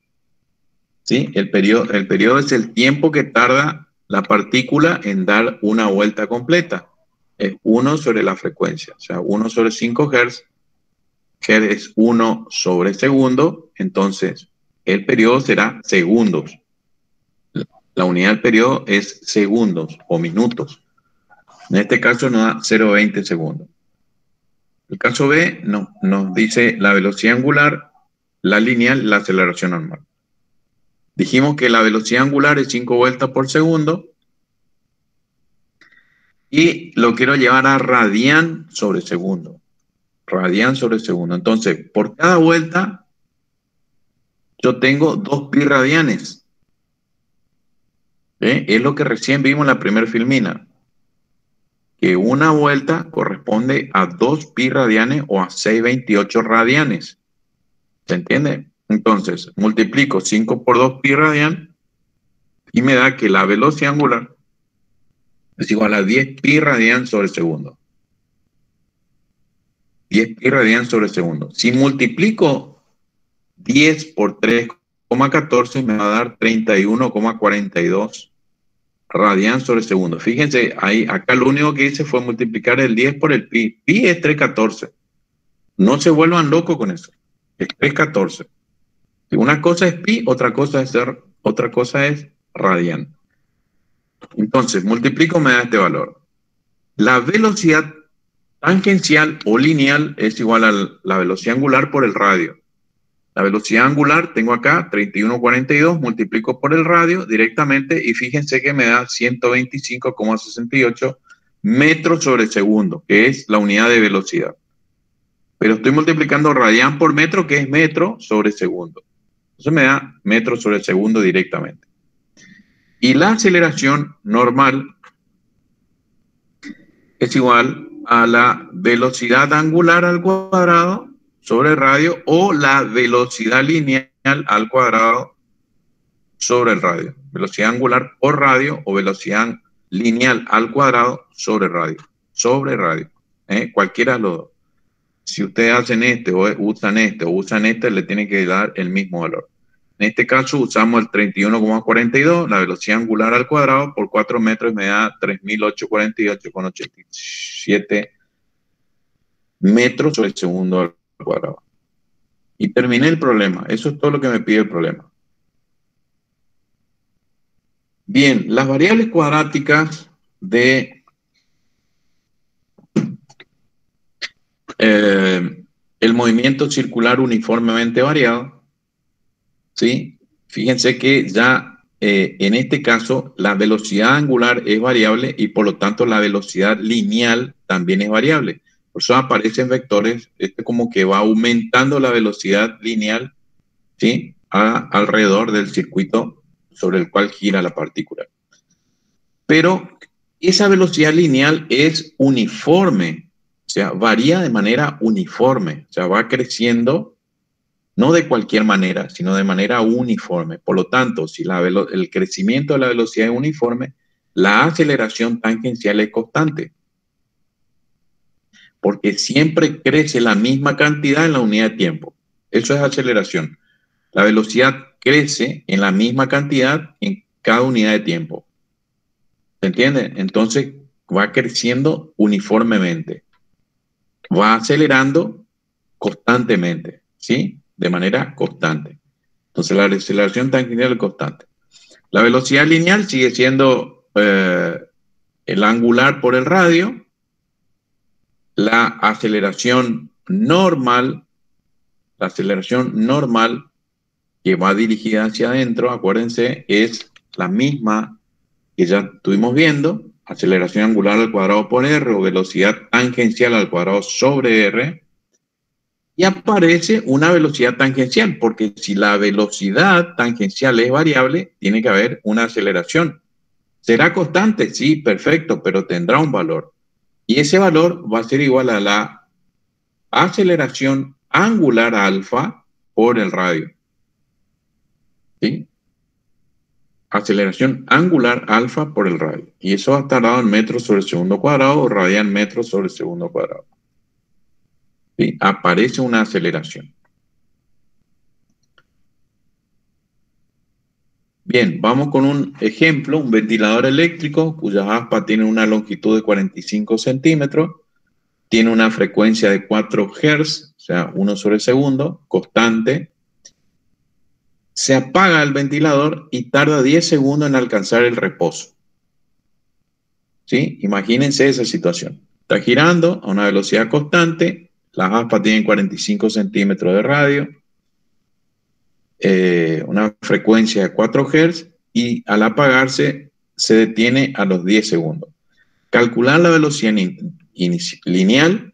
¿Sí? El periodo es el tiempo que tarda la partícula en dar una vuelta completa. Es 1 sobre la frecuencia, o sea, 1 sobre 5 Hz. Hz es 1 sobre segundo, entonces el periodo será segundos. La unidad del periodo es segundos o minutos. En este caso nos da 0,20 segundos. El caso B nos dice la velocidad angular, la lineal, la aceleración normal. Dijimos que la velocidad angular es 5 vueltas por segundo y lo quiero llevar a radian sobre segundo. Radian sobre segundo. Entonces, por cada vuelta yo tengo 2 pi radianes. Es lo que recién vimos en la primera filmina. Que una vuelta corresponde a 2 pi radianes o a 628 radianes. ¿Se entiende? Entonces, multiplico 5 por 2 pi radian y me da que la velocidad angular es igual a 10 pi radian sobre segundo. 10 pi radian sobre segundo. Si multiplico 10 por 3,14 me va a dar 31,42 radian sobre segundo. Fíjense, acá lo único que hice fue multiplicar el 10 por el pi. Pi es 314. No se vuelvan locos con eso. Es 314. Una cosa es pi, otra cosa es radian. Entonces, multiplico, me da este valor. La velocidad tangencial o lineal es igual a la velocidad angular por el radio. La velocidad angular tengo acá 31,42, multiplico por el radio directamente y fíjense que me da 125,68 metros sobre segundo, que es la unidad de velocidad. Pero estoy multiplicando radian por metro, que es metro sobre segundo. Entonces me da metros sobre segundo directamente. Y la aceleración normal es igual a la velocidad angular al cuadrado sobre el radio o la velocidad lineal al cuadrado sobre el radio. Velocidad angular por radio o velocidad lineal al cuadrado sobre radio. Sobre radio. Cualquiera de los dos. Si ustedes hacen o usan este, le tienen que dar el mismo valor. En este caso usamos el 31,42, la velocidad angular al cuadrado por 4 metros me da 3.848,87 metros sobre segundo al cuadrado. Y terminé el problema. Eso es todo lo que me pide el problema. Bien, las variables cuadráticas de el movimiento circular uniformemente variado, ¿sí? Fíjense que ya en este caso la velocidad angular es variable y por lo tanto la velocidad lineal también es variable. Por eso aparecen vectores, como que va aumentando la velocidad lineal, ¿sí? Alrededor del circuito sobre el cual gira la partícula. Pero esa velocidad lineal es uniforme, o sea, varía de manera uniforme, o sea, va creciendo no de cualquier manera, sino de manera uniforme. Por lo tanto, si el crecimiento de la velocidad es uniforme, la aceleración tangencial es constante, porque siempre crece la misma cantidad en la unidad de tiempo. Eso es aceleración. La velocidad crece en la misma cantidad en cada unidad de tiempo. ¿Se entiende? Entonces va creciendo uniformemente. Va acelerando constantemente, ¿sí? De manera constante. Entonces la aceleración tangencial es constante. La velocidad lineal sigue siendo el angular por el radio. La aceleración normal que va dirigida hacia adentro, acuérdense, es la misma que ya estuvimos viendo, aceleración angular al cuadrado por R o velocidad tangencial al cuadrado sobre R, y aparece una velocidad tangencial, porque si la velocidad tangencial es variable, tiene que haber una aceleración. ¿Será constante? Sí, perfecto, pero tendrá un valor. Y ese valor va a ser igual a la aceleración angular alfa por el radio. ¿Sí? Aceleración angular alfa por el radio. Y eso va a estar dado en metros sobre segundo cuadrado o radian metros sobre segundo cuadrado. ¿Sí? Aparece una aceleración. Bien, vamos con un ejemplo, un ventilador eléctrico cuyas aspas tienen una longitud de 45 centímetros, tiene una frecuencia de 4 Hz, o sea, 1 sobre segundo, constante. Se apaga el ventilador y tarda 10 segundos en alcanzar el reposo. ¿Sí? Imagínense esa situación. Está girando a una velocidad constante, las aspas tienen 45 centímetros de radio, una frecuencia de 4 Hz y al apagarse se detiene a los 10 segundos. Calcular la velocidad lineal,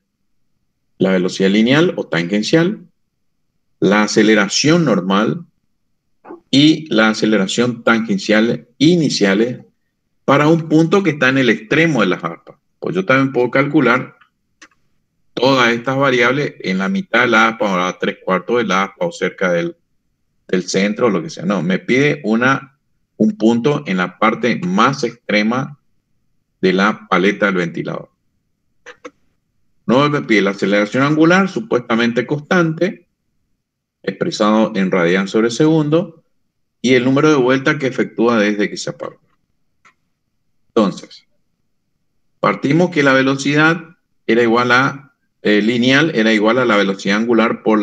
o tangencial, la aceleración normal y la aceleración tangencial iniciales para un punto que está en el extremo de las aspas. Pues yo también puedo calcular todas estas variables en la mitad de la aspa o a 3/4 de la aspa o cerca del centro o lo que sea. No, me pide un punto en la parte más extrema de la paleta del ventilador. No me pide la aceleración angular, supuestamente constante, expresado en radian sobre segundo, y el número de vueltas que efectúa desde que se apaga. Entonces, partimos que la velocidad era igual a lineal, era igual a la velocidad angular por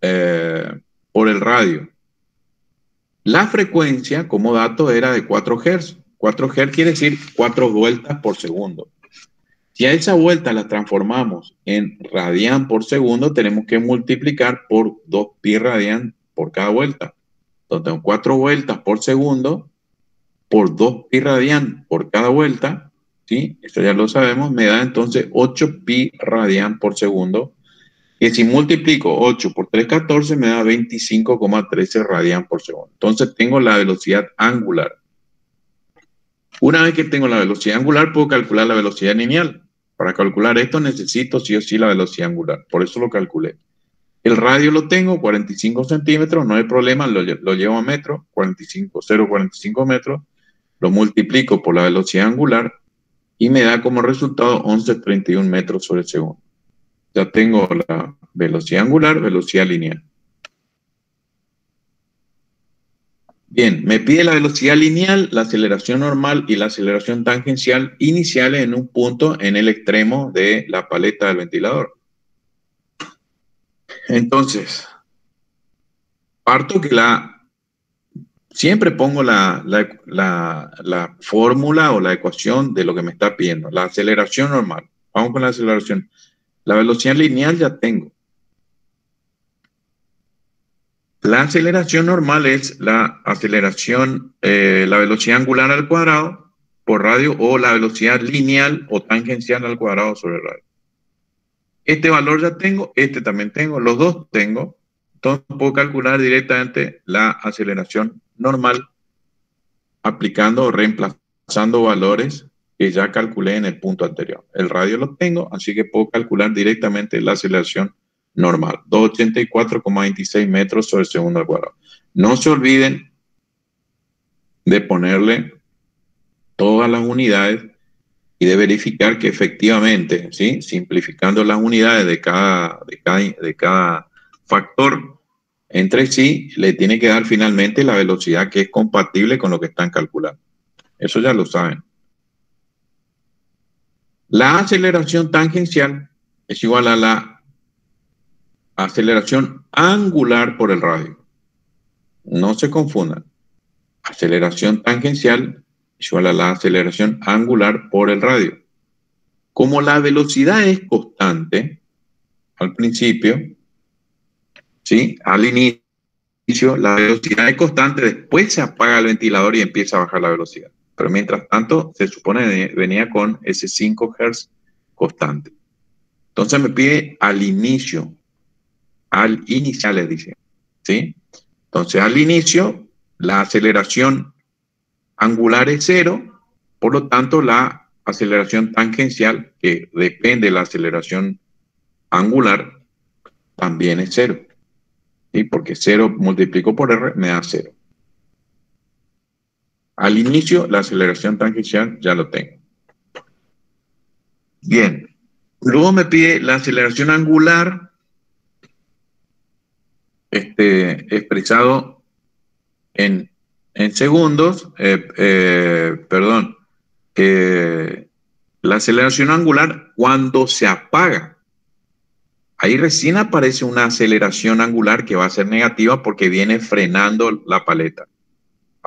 el radio. La frecuencia, como dato, era de 4 Hz. 4 Hz quiere decir 4 vueltas por segundo. Si a esa vuelta la transformamos en radian por segundo, tenemos que multiplicar por 2 pi radian por cada vuelta. Entonces, 4 vueltas por segundo por 2 pi radian por cada vuelta, ¿sí? Esto ya lo sabemos, me da entonces 8 pi radian por segundo, que si multiplico 8 por 3,14 me da 25,13 radian por segundo. Entonces tengo la velocidad angular. Una vez que tengo la velocidad angular, puedo calcular la velocidad lineal. Para calcular esto necesito sí o sí la velocidad angular, por eso lo calculé. El radio lo tengo, 45 centímetros, no hay problema, lo llevo a metros, 0,45 metros, lo multiplico por la velocidad angular y me da como resultado 11,31 metros sobre segundo. Ya tengo la velocidad angular, velocidad lineal. Bien, me pide la velocidad lineal, la aceleración normal y la aceleración tangencial iniciales en un punto en el extremo de la paleta del ventilador. Entonces, parto que siempre pongo la fórmula o la ecuación de lo que me está pidiendo. La aceleración normal. Vamos con la aceleración. La velocidad lineal ya tengo. La aceleración normal es la aceleración, la velocidad angular al cuadrado por radio o la velocidad lineal o tangencial al cuadrado sobre radio. Este valor ya tengo, este también tengo, los dos tengo. Entonces puedo calcular directamente la aceleración normal aplicando o reemplazando valores que ya calculé en el punto anterior. El radio lo tengo, así que puedo calcular directamente la aceleración normal, 284,26 metros sobre segundo al cuadrado. No se olviden de ponerle todas las unidades y de verificar que efectivamente, ¿sí? Simplificando las unidades de cada factor entre sí, le tiene que dar finalmente la velocidad que es compatible con lo que están calculando. Eso ya lo saben. La aceleración tangencial es igual a la aceleración angular por el radio. No se confundan. Aceleración tangencial es igual a la aceleración angular por el radio. Como la velocidad es constante al principio, ¿sí? Al inicio la velocidad es constante, después se apaga el ventilador y empieza a bajar la velocidad. Pero mientras tanto, se supone que venía con ese 5 Hz constante. Entonces me pide al inicial les dice, ¿sí? Entonces al inicio la aceleración angular es 0, por lo tanto la aceleración tangencial, que depende de la aceleración angular, también es 0. ¿Sí? Porque 0 multiplico por R me da 0. Al inicio, la aceleración tangencial ya lo tengo. Bien. Luego me pide la aceleración angular, expresado en segundos. Perdón. La aceleración angular cuando se apaga. Ahí recién aparece una aceleración angular que va a ser negativa porque viene frenando la paleta.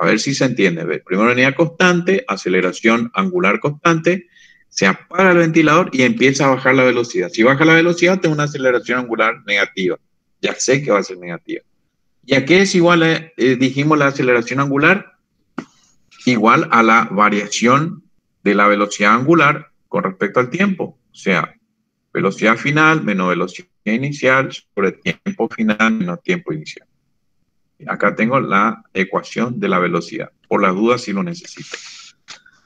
A ver si se entiende. ¿Ve? Primero venía constante, aceleración angular constante, se apaga el ventilador y empieza a bajar la velocidad. Si baja la velocidad, tengo una aceleración angular negativa. Ya sé que va a ser negativa. ¿Y a qué es igual? Dijimos la aceleración angular igual a la variación de la velocidad angular con respecto al tiempo. O sea, velocidad final menos velocidad inicial sobre tiempo final menos tiempo inicial. Acá tengo la ecuación de la velocidad, por las dudas si lo necesito.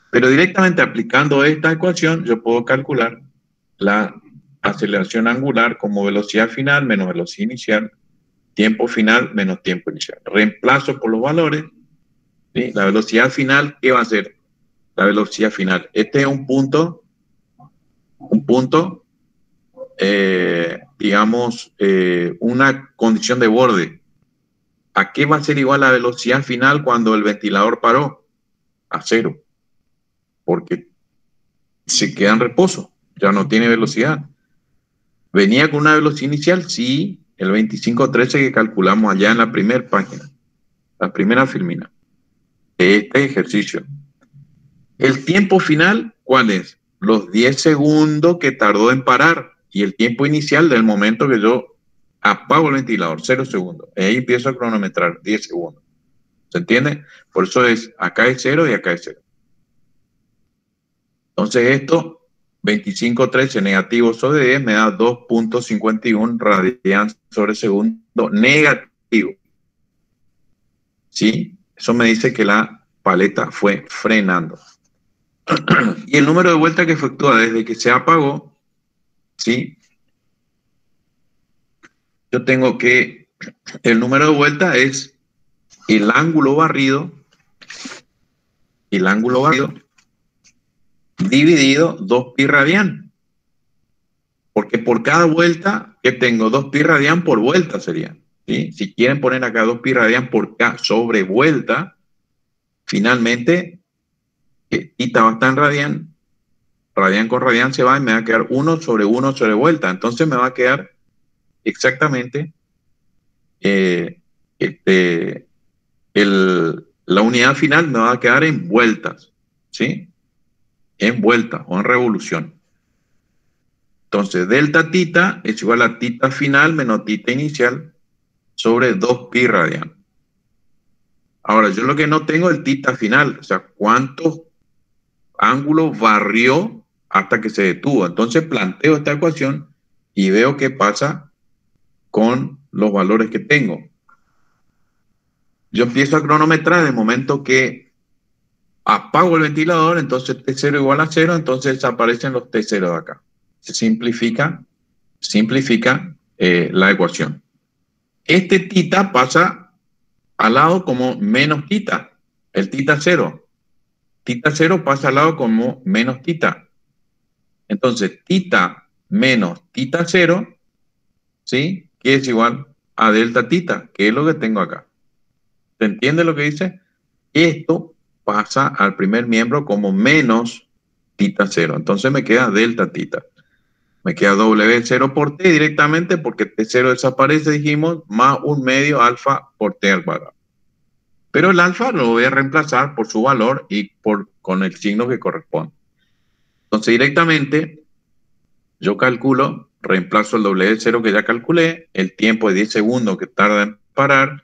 Pero directamente aplicando esta ecuación, yo puedo calcular la aceleración angular como velocidad final menos velocidad inicial, tiempo final menos tiempo inicial. Reemplazo por los valores, ¿sí? La velocidad final, ¿qué va a ser? La velocidad final. Este es un punto, digamos, una condición de borde. ¿A qué va a ser igual la velocidad final cuando el ventilador paró? A 0. Porque se queda en reposo, ya no tiene velocidad. ¿Venía con una velocidad inicial? Sí, el 2513 que calculamos allá en la primera página, la primera filmina de este ejercicio. El tiempo final, ¿cuál es? Los 10 segundos que tardó en parar y el tiempo inicial del momento que yo apago el ventilador, 0 segundos. Y ahí empiezo a cronometrar 10 segundos. ¿Se entiende? Por eso es, acá es 0 y acá es 0. Entonces esto, 2513 negativo sobre 10 me da 2.51 radian sobre segundo negativo. ¿Sí? Eso me dice que la paleta fue frenando. Y el número de vueltas que efectúa desde que se apagó, ¿sí? Yo tengo que el número de vueltas es el ángulo barrido dividido 2pi radian. Porque por cada vuelta que tengo 2pi radian por vuelta sería. ¿Sí? Si quieren poner acá 2pi radian por K sobre vuelta, finalmente θ va a estar en radian con radian se va y me va a quedar 1 sobre vuelta. Entonces me va a quedar exactamente la unidad final me va a quedar en vueltas, ¿sí? En vueltas o en revolución. Entonces, delta θ es igual a θ final menos θ inicial sobre 2pi radian. Ahora, yo lo que no tengo es el θ final, o sea, cuántos ángulos barrió hasta que se detuvo. Entonces, planteo esta ecuación y veo qué pasa con los valores que tengo. Yo empiezo a cronometrar de momento que apago el ventilador, entonces T0 igual a 0, entonces desaparecen los T0 de acá. Se simplifica la ecuación. Este θ pasa al lado como menos θ, el θ0. Tita 0 pasa al lado como menos tita. Entonces, tita menos tita 0, ¿sí? Que es igual a delta tita, que es lo que tengo acá. ¿Se entiende lo que dice? Esto pasa al primer miembro como menos tita 0. Entonces me queda delta tita. Me queda W0 por T directamente porque T0 desaparece, dijimos, más un medio alfa por T al cuadrado. Pero el alfa lo voy a reemplazar por su valor y con el signo que corresponde. Entonces directamente yo calculo, reemplazo el W0 que ya calculé, el tiempo de 10 segundos que tarda en parar,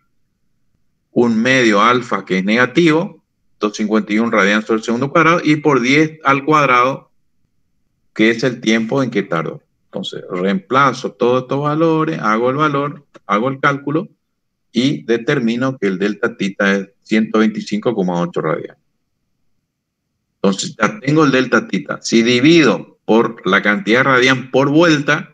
un medio alfa que es negativo, 251 radianes sobre el segundo cuadrado, y por 10 al cuadrado, que es el tiempo en que tardó. Entonces, reemplazo todos estos valores, hago el valor, hago el cálculo, y determino que el delta tita es 125,8 radianes. Entonces, ya tengo el delta tita. Si divido por la cantidad de radian por vuelta,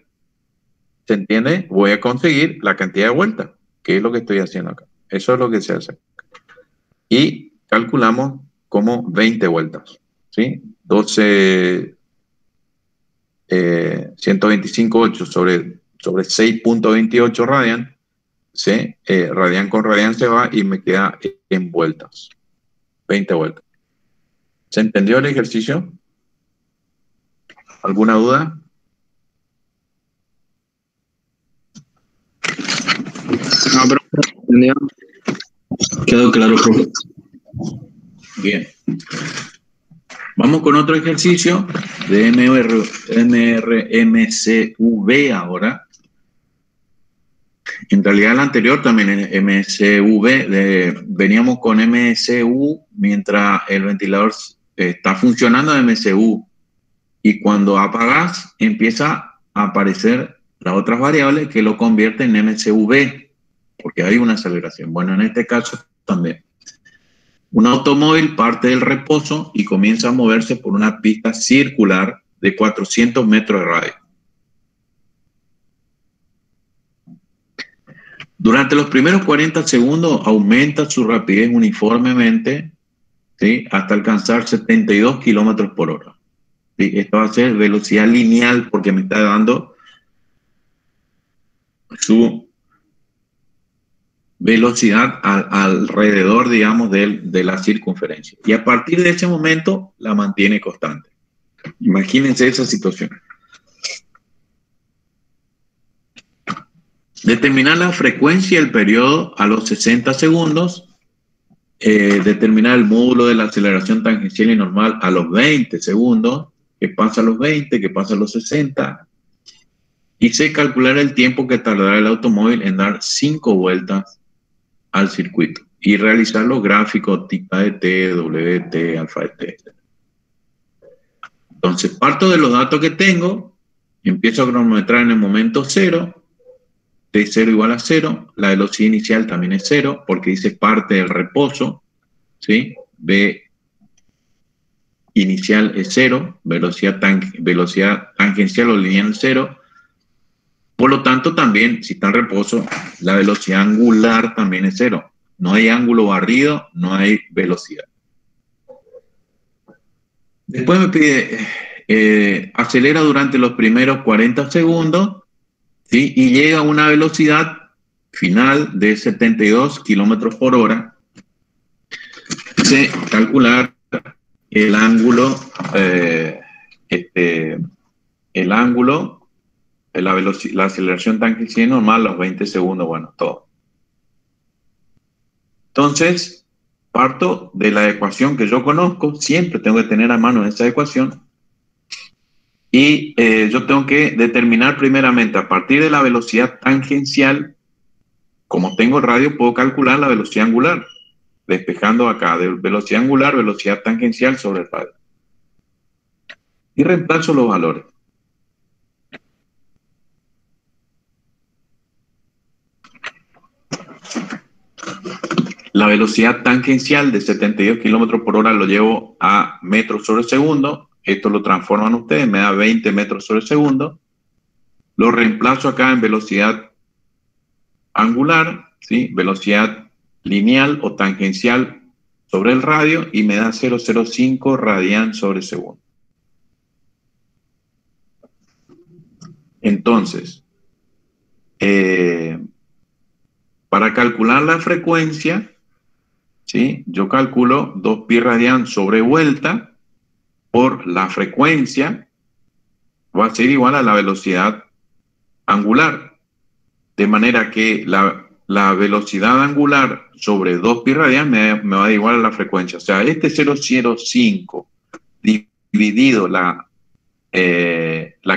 ¿se entiende? Voy a conseguir la cantidad de vueltas, que es lo que estoy haciendo acá. Eso es lo que se hace. Y calculamos como 20 vueltas, ¿sí? 125,8 sobre 6,28 radian, ¿sí? Radian con radian se va y me queda en vueltas. 20 vueltas. ¿Se entendió el ejercicio? ¿Alguna duda? No, pero ¿entendió? Quedó claro, profe. Bien. Vamos con otro ejercicio de MCV ahora. En realidad el anterior también es MCV. Veníamos con MCU mientras el ventilador está funcionando en MCU. Y cuando apagas empieza a aparecer las otras variables que lo convierten en MCV, porque hay una aceleración. Bueno, en este caso también. Un automóvil parte del reposo y comienza a moverse por una pista circular de 400 metros de radio. Durante los primeros 40 segundos aumenta su rapidez uniformemente, ¿sí? Hasta alcanzar 72 kilómetros por hora. ¿Sí? Esto va a ser velocidad lineal porque me está dando su velocidad alrededor, digamos, de la circunferencia. Y a partir de ese momento la mantiene constante. Imagínense esa situación. Determinar la frecuencia del periodo a los 60 segundos. Determinar el módulo de la aceleración tangencial y normal a los 20 segundos. ¿Qué pasa a los 20? ¿Qué pasa a los 60? Y sé calcular el tiempo que tardará el automóvil en dar 5 vueltas al circuito y realizar los gráficos tita de t, w de t, alfa de t. Entonces, parto de los datos que tengo, empiezo a cronometrar en el momento 0, t0 igual a 0, la velocidad inicial también es 0, porque dice parte del reposo, ¿sí? V inicial es 0, velocidad tangencial o lineal es 0. Por lo tanto, también, si está en reposo, la velocidad angular también es 0. No hay ángulo barrido, no hay velocidad. Después me pide, acelera durante los primeros 40 segundos, ¿sí? Y llega a una velocidad final de 72 kilómetros por hora. Calcular el ángulo, la aceleración tangencial normal, los 20 segundos, bueno, todo. Entonces, parto de la ecuación que yo conozco, siempre tengo que tener a mano esa ecuación, y yo tengo que determinar primeramente, a partir de la velocidad tangencial, como tengo el radio, puedo calcular la velocidad angular, despejando acá, de velocidad angular, velocidad tangencial sobre el radio. Y reemplazo los valores. La velocidad tangencial de 72 kilómetros por hora lo llevo a metros sobre segundo. Esto lo transforman ustedes, me da 20 metros sobre segundo. Lo reemplazo acá en velocidad angular, ¿sí? Velocidad lineal o tangencial sobre el radio y me da 0,05 radian sobre segundo. Entonces, para calcular la frecuencia, ¿sí? Yo calculo 2 pi radian sobre vuelta por la frecuencia, va a ser igual a la velocidad angular. De manera que la velocidad angular sobre 2 pi radian me va a dar igual a la frecuencia. O sea, este 0,05 dividido la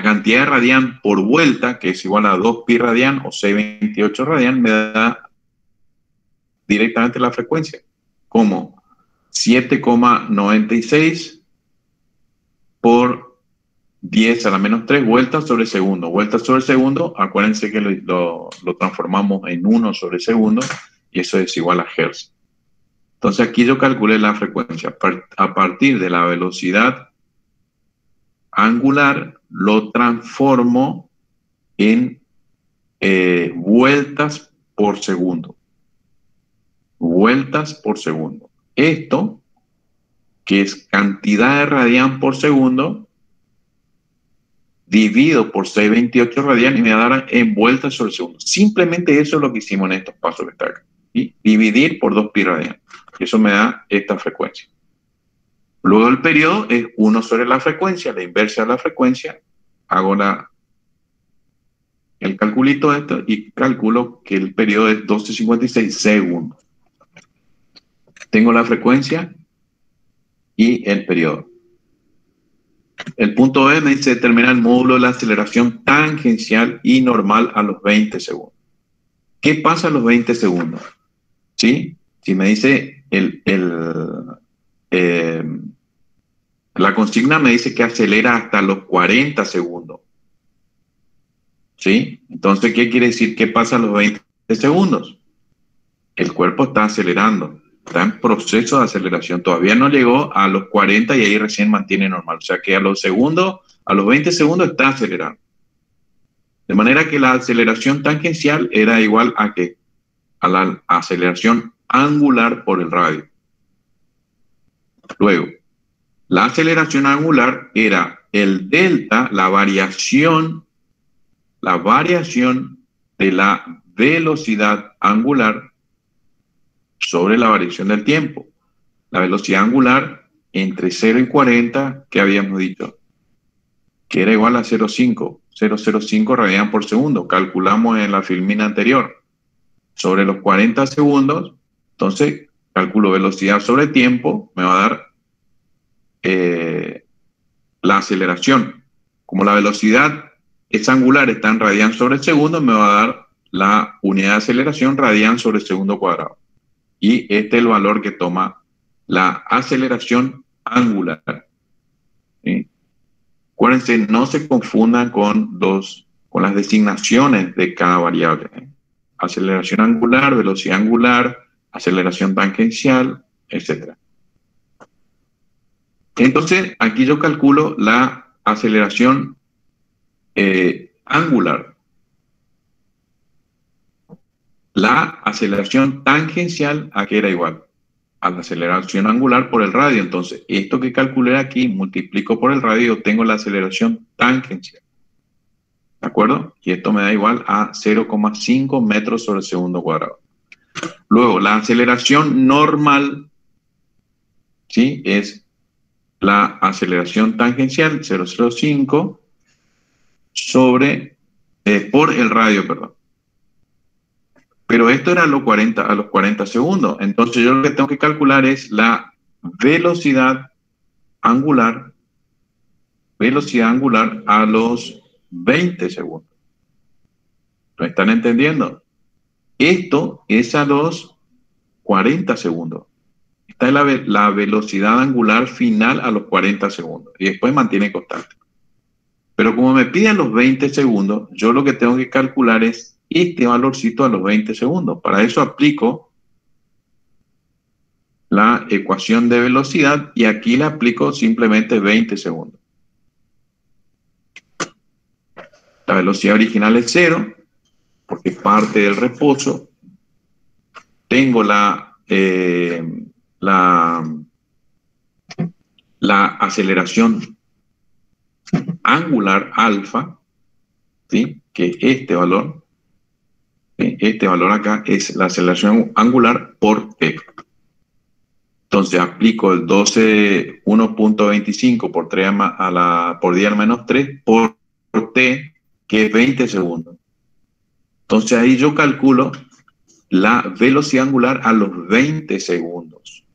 cantidad de radian por vuelta, que es igual a 2 pi radian o 628 radian, me da directamente la frecuencia, como 7,96 por 10 a la menos 3 vueltas sobre segundo. Vueltas sobre segundo, acuérdense que lo transformamos en 1 sobre segundo, y eso es igual a hertz. Entonces aquí yo calculé la frecuencia. A partir de la velocidad angular, lo transformo en vueltas por segundo. Vueltas por segundo. Esto, que es cantidad de radian por segundo, divido por 628 radian y me va a dar en vueltas sobre segundo. Simplemente eso es lo que hicimos en estos pasos que está acá. ¿Sí? Dividir por 2 pi radian. Eso me da esta frecuencia. Luego el periodo es 1 sobre la frecuencia, la inversa de la frecuencia. Hago el calculito de esto y calculo que el periodo es 12,56 segundos. Tengo la frecuencia y el periodo. El punto B me dice determinar el módulo de la aceleración tangencial y normal a los 20 segundos. ¿Qué pasa a los 20 segundos? ¿Sí? Si me dice la consigna me dice que acelera hasta los 40 segundos. ¿Sí? Entonces, ¿qué quiere decir? ¿Qué pasa a los 20 segundos? El cuerpo está acelerando. Está en proceso de aceleración. Todavía no llegó a los 40 y ahí recién mantiene normal. O sea que a los 20 segundos está acelerando. De manera que la aceleración tangencial era igual a ¿qué? A la aceleración angular por el radio. Luego, la aceleración angular era el delta, la variación de la velocidad angular sobre la variación del tiempo. La velocidad angular entre 0 y 40, que habíamos dicho, que era igual a 0,05 radian por segundo. Calculamos en la filmina anterior. Sobre los 40 segundos, entonces calculo velocidad sobre tiempo, me va a dar la aceleración. Como la velocidad es angular, está en radian sobre segundo, me va a dar la unidad de aceleración radian sobre segundo cuadrado. Y este es el valor que toma la aceleración angular. ¿Sí? Acuérdense, no se confundan con las designaciones de cada variable. Aceleración angular, velocidad angular, aceleración tangencial, etc. Entonces, aquí yo calculo la aceleración angular. La aceleración tangencial, ¿a qué era igual? A la aceleración angular por el radio. Entonces, esto que calculé aquí, multiplico por el radio y obtengo la aceleración tangencial. ¿De acuerdo? Y esto me da igual a 0,5 metros sobre segundo cuadrado. Luego, la aceleración normal, ¿sí? Es la aceleración tangencial, 0,05, por el radio, perdón. Pero esto era a los 40 segundos. Entonces yo lo que tengo que calcular es la velocidad angular a los 20 segundos. ¿Lo están entendiendo? Esto es a los 40 segundos. Esta es la velocidad angular final a los 40 segundos. Y después mantiene constante. Pero como me piden los 20 segundos, yo lo que tengo que calcular es este valorcito a los 20 segundos. Para eso aplico la ecuación de velocidad y aquí le aplico simplemente 20 segundos. La velocidad original es 0, porque parte del reposo. Tengo la la aceleración angular alfa, ¿sí? Que este valor, ¿sí? Este valor acá es la aceleración angular por t. Entonces aplico el 1.25 por 3 por 10 a la menos 3 por t, que es 20 segundos. Entonces ahí yo calculo la velocidad angular a los 20 segundos,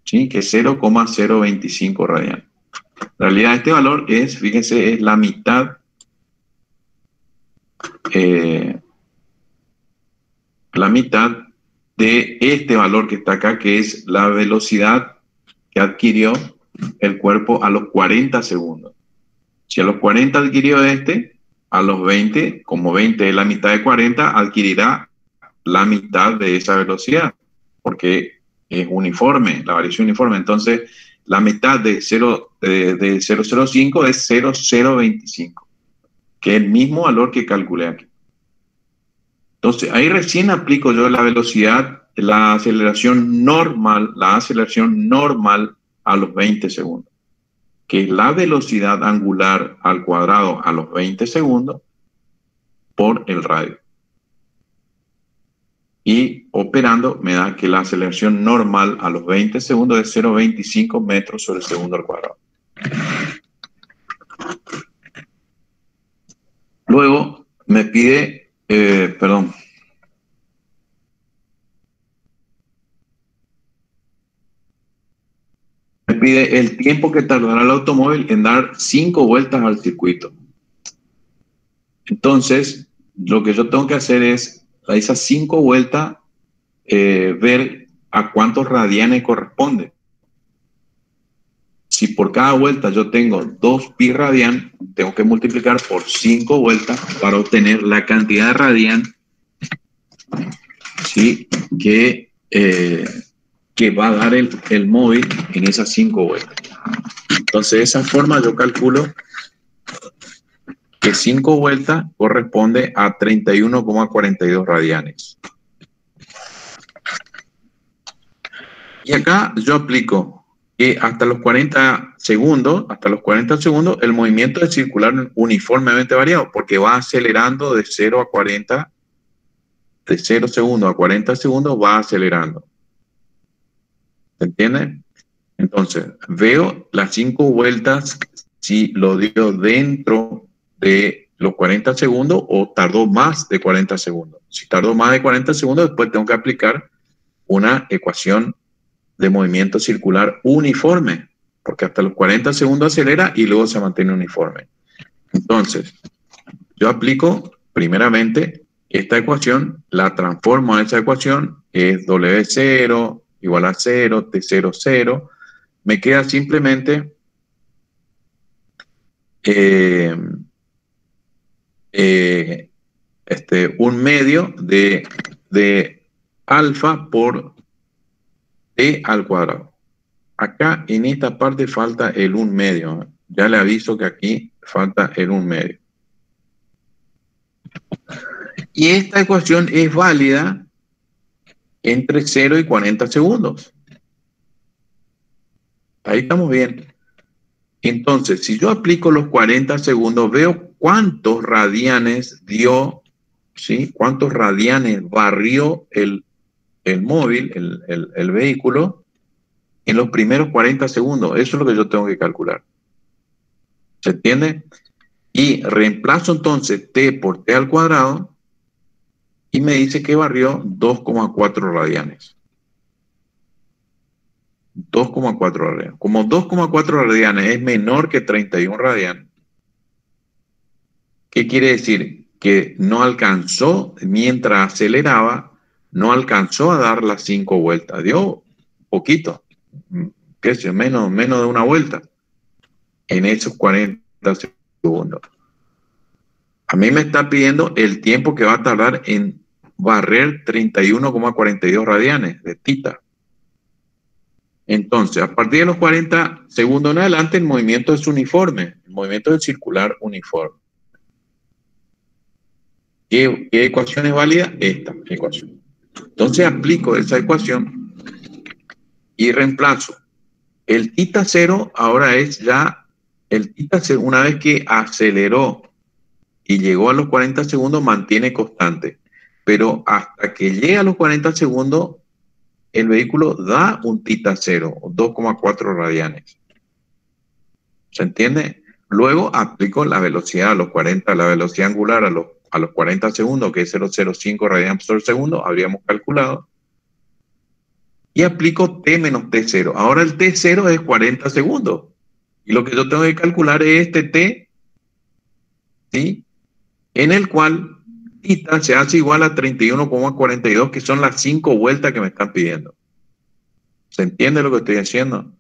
¿sí? Que es 0,025 radianes. En realidad este valor es, fíjense, es la mitad, de este valor que está acá, que es la velocidad que adquirió el cuerpo a los 40 segundos. Si a los 40 adquirió este, a los 20, como 20 es la mitad de 40, adquirirá la mitad de esa velocidad, porque es uniforme, la variación uniforme. Entonces, la mitad de 0,05 es 0,025, que es el mismo valor que calculé aquí. Entonces, ahí recién aplico yo la velocidad, la aceleración normal a los 20 segundos, que es la velocidad angular al cuadrado a los 20 segundos por el radio. Y operando me da que la aceleración normal a los 20 segundos es 0,25 metros sobre segundo al cuadrado. Luego me pide, me pide el tiempo que tardará el automóvil en dar 5 vueltas al circuito. Entonces, lo que yo tengo que hacer es, a esas 5 vueltas, ver a cuántos radianes corresponde. Si por cada vuelta yo tengo 2 pi radian, tengo que multiplicar por 5 vueltas para obtener la cantidad de radian, ¿sí? que va a dar el móvil en esas 5 vueltas. Entonces, de esa forma yo calculo que 5 vueltas corresponde a 31,42 radianes. Y acá yo aplico que hasta los 40 segundos, el movimiento es circular uniformemente variado, porque va acelerando de 0 segundos a 40 segundos, va acelerando. ¿Se entiende? Entonces, veo las 5 vueltas, si lo dio dentro de los 40 segundos o tardó más de 40 segundos. Si tardó más de 40 segundos, después tengo que aplicar una ecuación de movimiento circular uniforme, porque hasta los 40 segundos acelera y luego se mantiene uniforme. Entonces, yo aplico primeramente esta ecuación, la transformo a esa ecuación, que es W0 igual a 0, T0, 0. Me queda simplemente un medio de alfa por t al cuadrado. Acá en esta parte falta el 1 medio. Ya le aviso que aquí falta el 1 medio. Y esta ecuación es válida entre 0 y 40 segundos. Ahí estamos bien. Entonces, si yo aplico los 40 segundos, veo cuántos radianes dio, ¿sí? Cuántos radianes barrió el móvil, el vehículo, en los primeros 40 segundos. Eso es lo que yo tengo que calcular. ¿Se entiende? Y reemplazo entonces t por t al cuadrado y me dice que barrió 2,4 radianes. 2,4 radianes. Como 2,4 radianes es menor que 31 radianes, ¿qué quiere decir? Que no alcanzó, mientras aceleraba, no alcanzó a dar las 5 vueltas. Dio poquito, qué sé, menos de una vuelta en esos 40 segundos. A mí me está pidiendo el tiempo que va a tardar en barrer 31,42 radianes de tita. Entonces, a partir de los 40 segundos en adelante, el movimiento es uniforme, el movimiento es circular uniforme. ¿Qué ecuación es válida? Esta ecuación. Entonces, aplico esa ecuación y reemplazo. El tita cero ahora es ya, el tita cero, una vez que aceleró y llegó a los 40 segundos, mantiene constante. Pero hasta que llega a los 40 segundos, el vehículo da un tita cero, 2,4 radianes. ¿Se entiende? Luego aplico la velocidad a los 40, la velocidad angular a los 40 segundos, que es 0,05 radianes por segundo, habríamos calculado. Y aplico T menos T0. Ahora el T0 es 40 segundos. Y lo que yo tengo que calcular es este T, ¿sí? En el cual tita se hace igual a 31,42, que son las 5 vueltas que me están pidiendo. ¿Se entiende lo que estoy haciendo?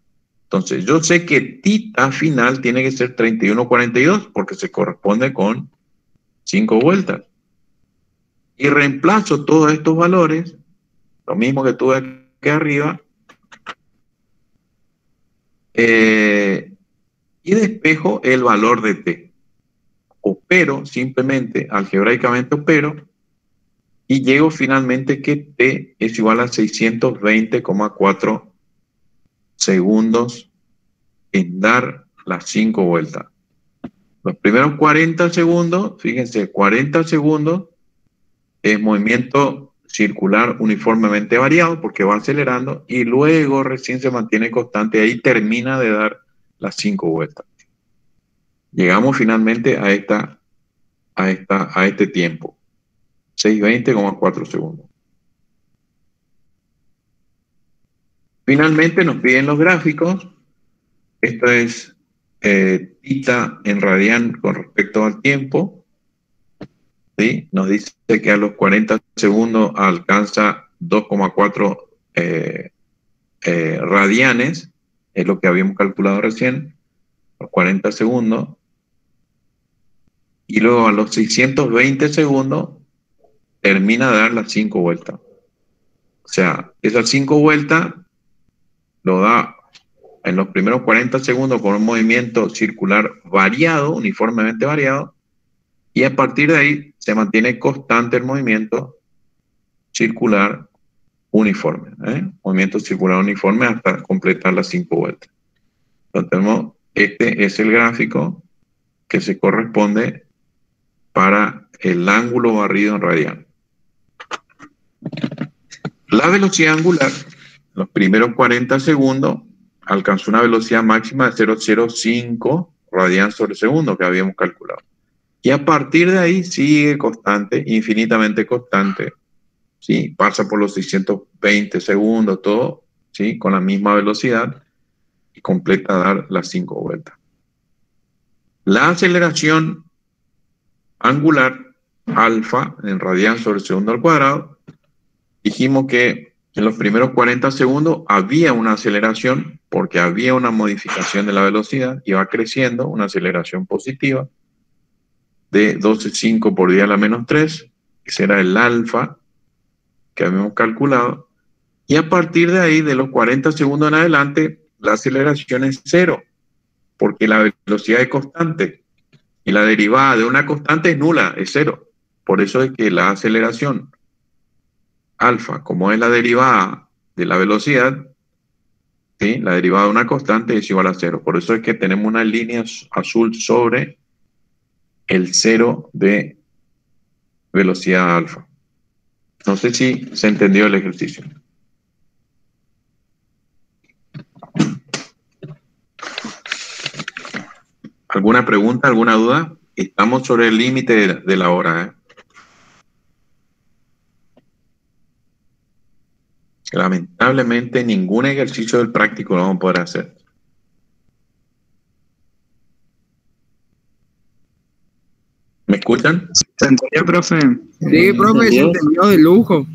Entonces, yo sé que tita final tiene que ser 31,42 porque se corresponde con 5 vueltas. Y reemplazo todos estos valores, lo mismo que tuve aquí arriba, y despejo el valor de t. Opero, simplemente, algebraicamente opero, y llego finalmente que t es igual a 620,4 segundos en dar las 5 vueltas. Los primeros 40 segundos, fíjense, 40 segundos es movimiento circular uniformemente variado porque va acelerando y luego recién se mantiene constante, ahí termina de dar las 5 vueltas. Llegamos finalmente a este tiempo, 620,4 segundos. Finalmente nos piden los gráficos. Esto es tita en radian con respecto al tiempo. ¿Sí? Nos dice que a los 40 segundos alcanza 2,4 radianes, es lo que habíamos calculado recién, los 40 segundos. Y luego a los 620 segundos termina de dar las 5 vueltas. O sea, esas 5 vueltas lo da en los primeros 40 segundos con un movimiento circular variado, uniformemente variado, y a partir de ahí se mantiene constante el movimiento circular uniforme, movimiento circular uniforme hasta completar las 5 vueltas. Entonces, este es el gráfico que se corresponde para el ángulo barrido en radian. La velocidad angular, los primeros 40 segundos, alcanzó una velocidad máxima de 0,05 radian sobre segundo que habíamos calculado. Y a partir de ahí sigue constante, infinitamente constante, ¿sí? Pasa por los 620 segundos, todo, ¿sí? Con la misma velocidad y completa dar las 5 vueltas. La aceleración angular, alfa, en radian sobre segundo al cuadrado, dijimos que en los primeros 40 segundos había una aceleración porque había una modificación de la velocidad, iba creciendo, una aceleración positiva de 12,5 por 10 a la menos 3, que será el alfa que habíamos calculado, y a partir de ahí, de los 40 segundos en adelante, la aceleración es 0, porque la velocidad es constante, y la derivada de una constante es nula, es 0. Por eso es que la aceleración alfa, como es la derivada de la velocidad, ¿sí? La derivada de una constante es igual a 0. Por eso es que tenemos una línea azul sobre el 0 de velocidad alfa. No sé si se entendió el ejercicio. ¿Alguna pregunta, alguna duda? Estamos sobre el límite de la hora, Lamentablemente, ningún ejercicio del práctico lo vamos a poder hacer. ¿Me escuchan? ¿Se entendió, profe? Sí, profe, se entendió de lujo.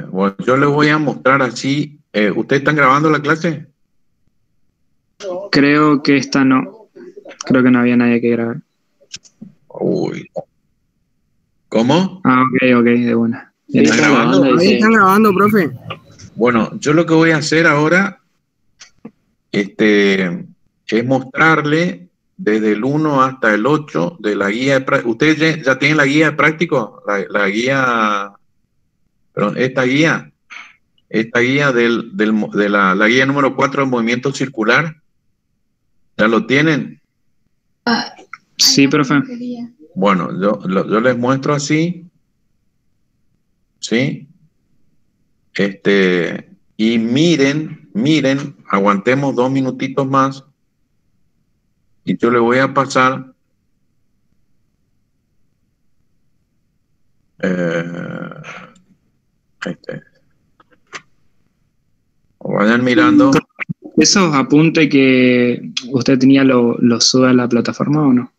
Bueno, yo les voy a mostrar así. ¿Ustedes están grabando la clase? Creo que esta no. Creo que no había nadie que grabar. Uy. ¿Cómo? Ah, ok, de buena. ¿Están grabando? Ahí están grabando, profe. Bueno, yo lo que voy a hacer ahora es mostrarle desde el 1 hasta el 8 de la guía de práctico. ¿Ustedes ya tienen la guía de práctico? La guía, perdón, esta guía. esta guía de la guía número 4 del movimiento circular. ¿Ya lo tienen? Sí, profe. Bueno, yo les muestro así. ¿Sí? Y miren, aguantemos 2 minutitos más. Y yo le voy a pasar vayan mirando. ¿Esos apuntes que usted tenía lo sube a la plataforma o no?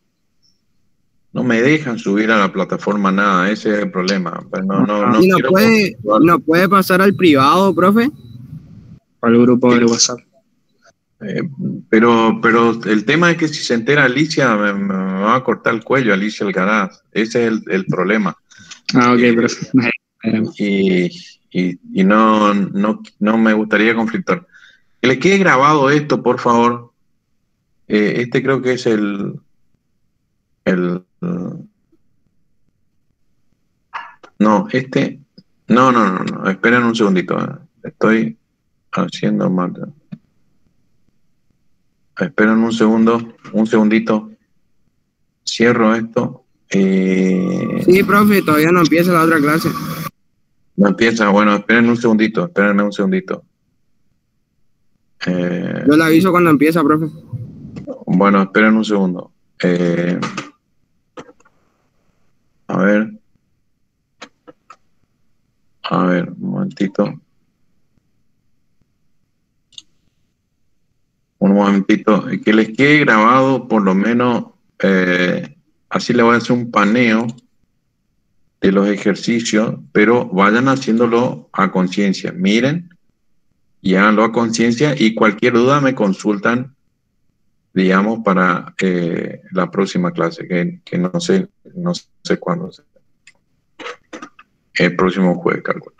No me dejan subir a la plataforma nada, ese es el problema. Pues no ¿Y quiero no puede pasar al privado, profe? Al grupo de WhatsApp. Pero el tema es que si se entera Alicia, me va a cortar el cuello, Alicia Alcaraz. Ese es el problema. Ah, ok, profe. Y no me gustaría conflictar. Que le quede grabado esto, por favor. Creo que es no, no, esperen un segundito. Estoy haciendo mal. Esperen un segundito. Cierro esto. Sí, profe, todavía no empieza la otra clase. No empieza, bueno, espérenme un segundito. Yo le aviso cuando empieza, profe. Bueno, esperen un segundo. A ver, un momentito. Que les quede grabado por lo menos, así le voy a hacer un paneo de los ejercicios, pero vayan haciéndolo a conciencia. Miren y háganlo a conciencia y cualquier duda me consultan, digamos, para la próxima clase, que no sé cuándo será. El próximo jueves, calculo.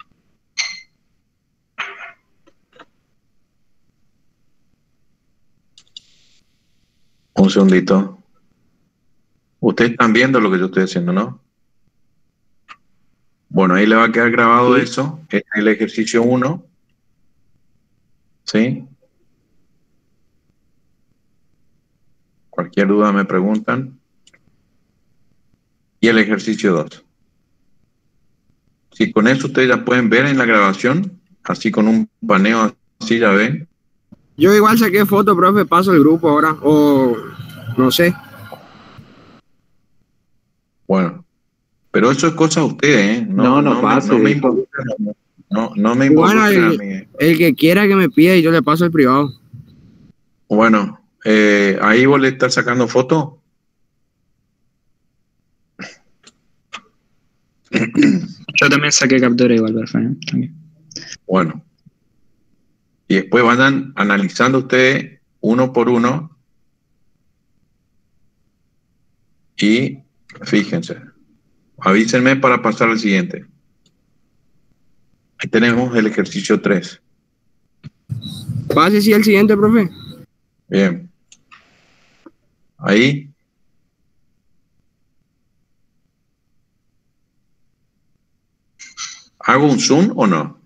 Un segundito. Ustedes están viendo lo que yo estoy haciendo, ¿no? Bueno, ahí le va a quedar grabado eso. Este es el ejercicio 1. ¿Sí? Cualquier duda me preguntan. Y el ejercicio 2. Si con eso ustedes ya pueden ver en la grabación, así con un paneo así ya ven. Yo igual saqué foto, profe, paso el grupo ahora, o no sé. Bueno, pero eso es cosa de ustedes, ¿eh? No me involucren Bueno, a mí. el que quiera que me pida y yo le paso el privado. Bueno, ahí vos le estás sacando foto. Yo también saqué captura igual, perfecto. Bueno. Y después vayan analizando ustedes uno por uno. Y fíjense. Avísenme para pasar al siguiente. Ahí tenemos el ejercicio 3. Pase sí el siguiente, profe. Bien. Ahí. ¿Hago un zoom o no?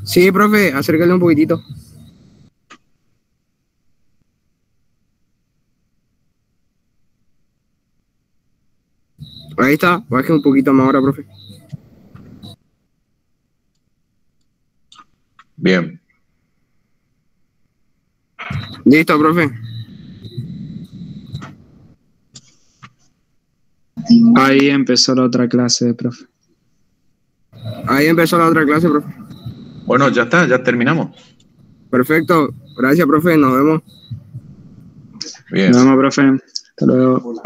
Sí, profe, acércale un poquitito. Ahí está, baje un poquito más ahora, profe. Bien. Listo, profe. Ahí empezó la otra clase, profe. Ahí empezó la otra clase, profe. Bueno, ya está, ya terminamos. Perfecto. Gracias, profe. Nos vemos. Bien. Nos vemos, profe. Hasta luego.